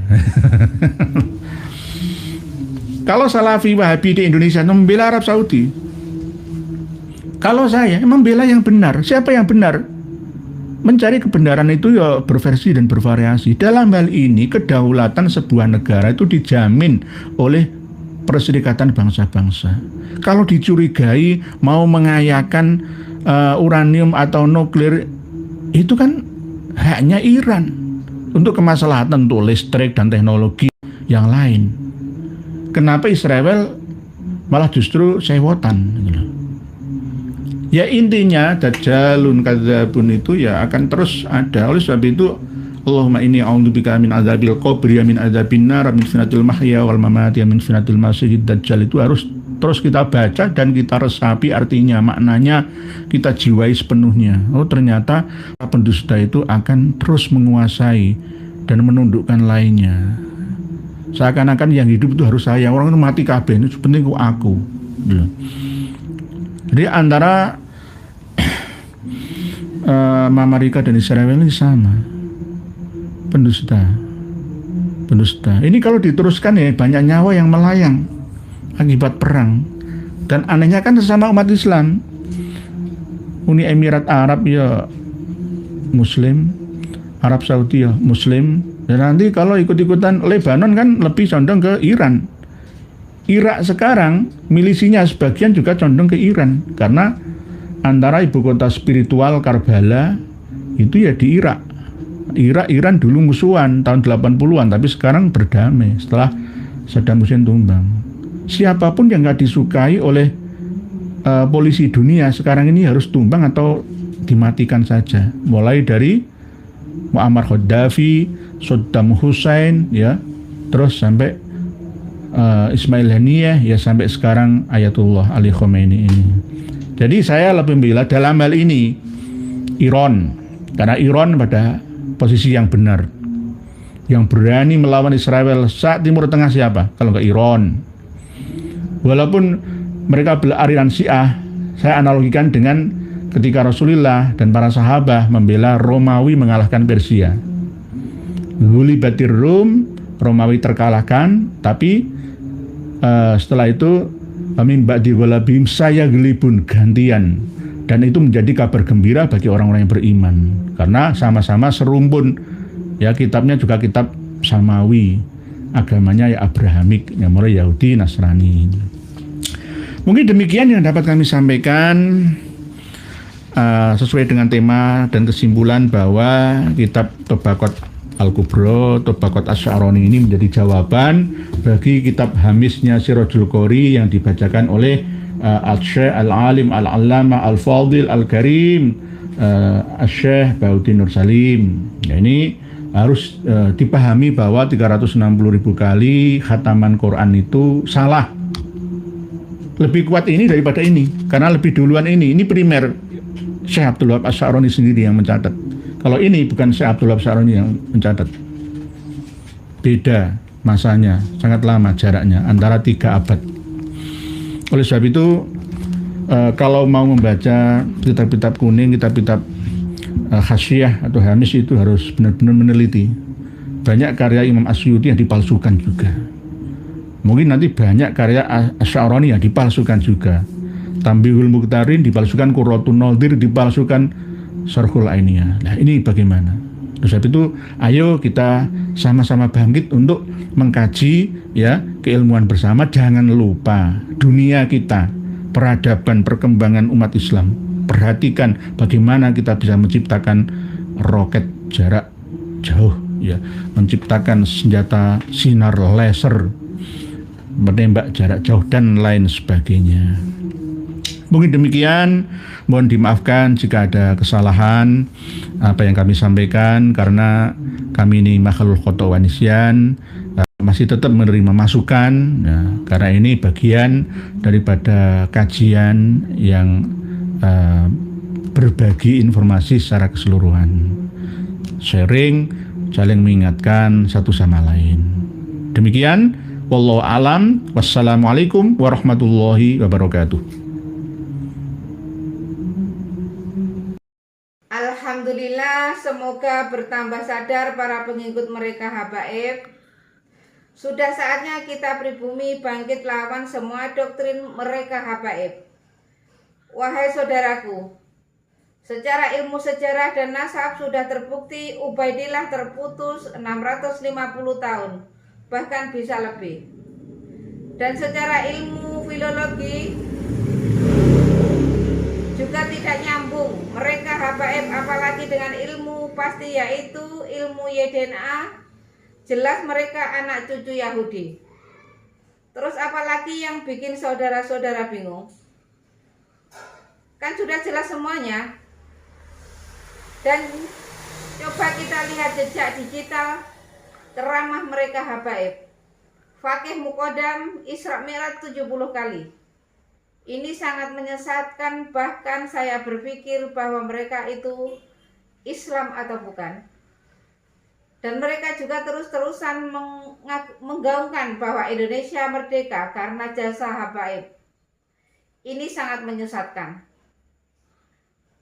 Kalau Salafi Wahabi di Indonesia membela Arab Saudi. Kalau saya membela yang benar. Siapa yang benar? Mencari kebenaran itu ya berversi dan bervariasi. Dalam hal ini kedaulatan sebuah negara itu dijamin oleh Perserikatan Bangsa-Bangsa. Kalau dicurigai mau mengayakan uranium atau nuklir, itu kan haknya Iran untuk kemaslahatan untuk listrik dan teknologi yang lain. Kenapa Israel malah justru sewotan? Ya intinya dajjalun kadzabun itu ya akan terus ada. Oleh sebab itu Allahumma inni a'udzubika min adzabil qabri min adzabin nar min fitnatil mahya wal mamati min fitnatil masiihid dajjal. Itu harus terus kita baca dan kita resapi artinya, maknanya kita jiwai sepenuhnya. Oh ternyata pendusta itu akan terus menguasai dan menundukkan lainnya. Seakan-akan yang hidup itu harus saya, orang itu mati kabeh, itu penting aku. Jadi antara Amerika dan Israel ini sama, pendusta. Ini kalau diteruskan ya banyak nyawa yang melayang akibat perang. Dan anehnya kan sesama umat Islam, Uni Emirat Arab ya Muslim, Arab Saudi ya Muslim, dan nanti kalau ikut-ikutan Lebanon kan lebih condong ke Iran. Irak sekarang milisinya sebagian juga condong ke Iran, karena antara ibu kota spiritual Karbala itu ya di Irak. Iran dulu musuhan tahun 80-an, tapi sekarang berdamai setelah Saddam Hussein tumbang. Siapapun yang nggak disukai oleh polisi dunia sekarang ini harus tumbang atau dimatikan saja. Mulai dari Muammar Gaddafi, Saddam Hussein, ya, terus sampai Ismail Haniyeh, ya sampai sekarang Ayatullah Ali Khomeini ini. Jadi saya lebih membela dalam hal ini Iran, karena Iran pada posisi yang benar. Yang berani melawan Israel saat Timur Tengah siapa? Kalau nggak Iran. Walaupun mereka beraliran Syiah, saya analogikan dengan ketika Rasulullah dan para sahabat membela Romawi mengalahkan Persia. Ghulibatir Rum, Romawi terkalahkan, tapi setelah itu min ba'di ghalabihim saya gelibun gantian. Dan itu menjadi kabar gembira bagi orang-orang yang beriman, karena sama-sama serumpun. Ya, kitabnya juga kitab Samawi, agamanya ya Abrahamik, yang mulai Yahudi, Nasrani. Mungkin demikian yang dapat kami sampaikan sesuai dengan tema dan kesimpulan bahwa kitab Tobaqot Al-Kubro, Tobaqot Asy-Sya'rani ini menjadi jawaban bagi kitab hamisnya Sirajul Qori yang dibacakan oleh Al-Syekh Al-Alim Al-Allama Al-Fadil Al-Karim Al-Syekh Bahuddin Nur Salim. Ya, ini harus dipahami bahwa 360.000 kali khataman Quran itu salah. Lebih kuat ini daripada ini, karena lebih duluan ini primer Syekh Abdul Wahab Asy-Sya'rani sendiri yang mencatat. Kalau ini bukan Syekh Abdul Wahab Asy-Sya'rani yang mencatat. Beda masanya, sangat lama jaraknya, antara 3 abad. Oleh sebab itu, kalau mau membaca kitab-kitab kuning, kitab-kitab Hasyiah atau Hamis itu harus benar-benar meneliti. Banyak karya Imam Asyuti yang dipalsukan juga. Mungkin nanti banyak karya Asy-Sya'rani yang dipalsukan juga. Tambihul Muqtarin dipalsukan, Qurratun Nadhir dipalsukan, Syarhul Ainiyah. Nah, ini bagaimana? Oleh sebab itu, ayo kita sama-sama bangkit untuk mengkaji ya keilmuan bersama. Jangan lupa dunia kita, peradaban, perkembangan umat Islam. Perhatikan bagaimana kita bisa menciptakan roket jarak jauh, ya, menciptakan senjata sinar laser, menembak jarak jauh dan lain sebagainya. Mungkin demikian, mohon dimaafkan jika ada kesalahan apa yang kami sampaikan, karena kami ini makhluk khata' wa nisyan, masih tetap menerima masukan, ya, karena ini bagian daripada kajian yang berbagi informasi secara keseluruhan, sharing, saling mengingatkan satu sama lain. Demikian, wallahu alam, wassalamualaikum warahmatullahi wabarakatuh. Alhamdulillah, semoga bertambah sadar para pengikut mereka habaib. Sudah saatnya kita pribumi bangkit lawan semua doktrin mereka habaib. Wahai saudaraku, secara ilmu sejarah dan nasab sudah terbukti Ubaidillah terputus 650 tahun, bahkan bisa lebih. Dan secara ilmu filologi juga tidak nyambung mereka habaib, apalagi dengan ilmu pasti yaitu ilmu YDNA. Jelas mereka anak cucu Yahudi. Terus apalagi yang bikin saudara-saudara bingung? Kan sudah jelas semuanya. Dan coba kita lihat jejak digital ceramah mereka habaib. Fakih Muqaddam Isra Mi'raj 70 kali. Ini sangat menyesatkan, bahkan saya berpikir bahwa mereka itu Islam atau bukan. Dan mereka juga terus-terusan menggaungkan bahwa Indonesia merdeka karena jasa habaib. Ini sangat menyesatkan.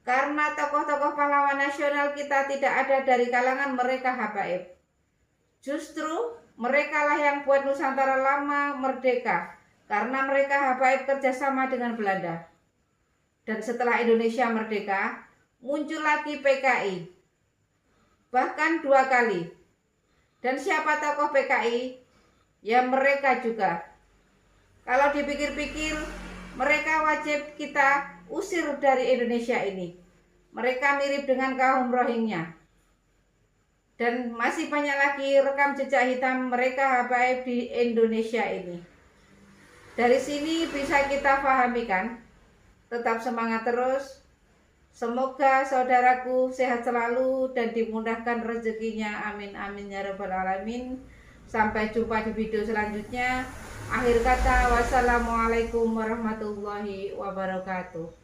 Karena tokoh-tokoh pahlawan nasional kita tidak ada dari kalangan mereka habaib. Justru mereka lah yang buat Nusantara lama merdeka karena mereka habaib kerjasama dengan Belanda. Dan setelah Indonesia merdeka, muncul lagi PKI. Bahkan 2 kali. Dan siapa tokoh PKI? Ya mereka juga. Kalau dipikir-pikir, mereka wajib kita usir dari Indonesia ini. Mereka mirip dengan kaum Rohingya. Dan masih banyak lagi rekam jejak hitam mereka habaib di Indonesia ini. Dari sini bisa kita pahami kan? Tetap semangat terus. Semoga saudaraku sehat selalu dan dimudahkan rezekinya. Amin amin ya rabbal alamin. Sampai jumpa di video selanjutnya. Akhir kata, wassalamualaikum warahmatullahi wabarakatuh.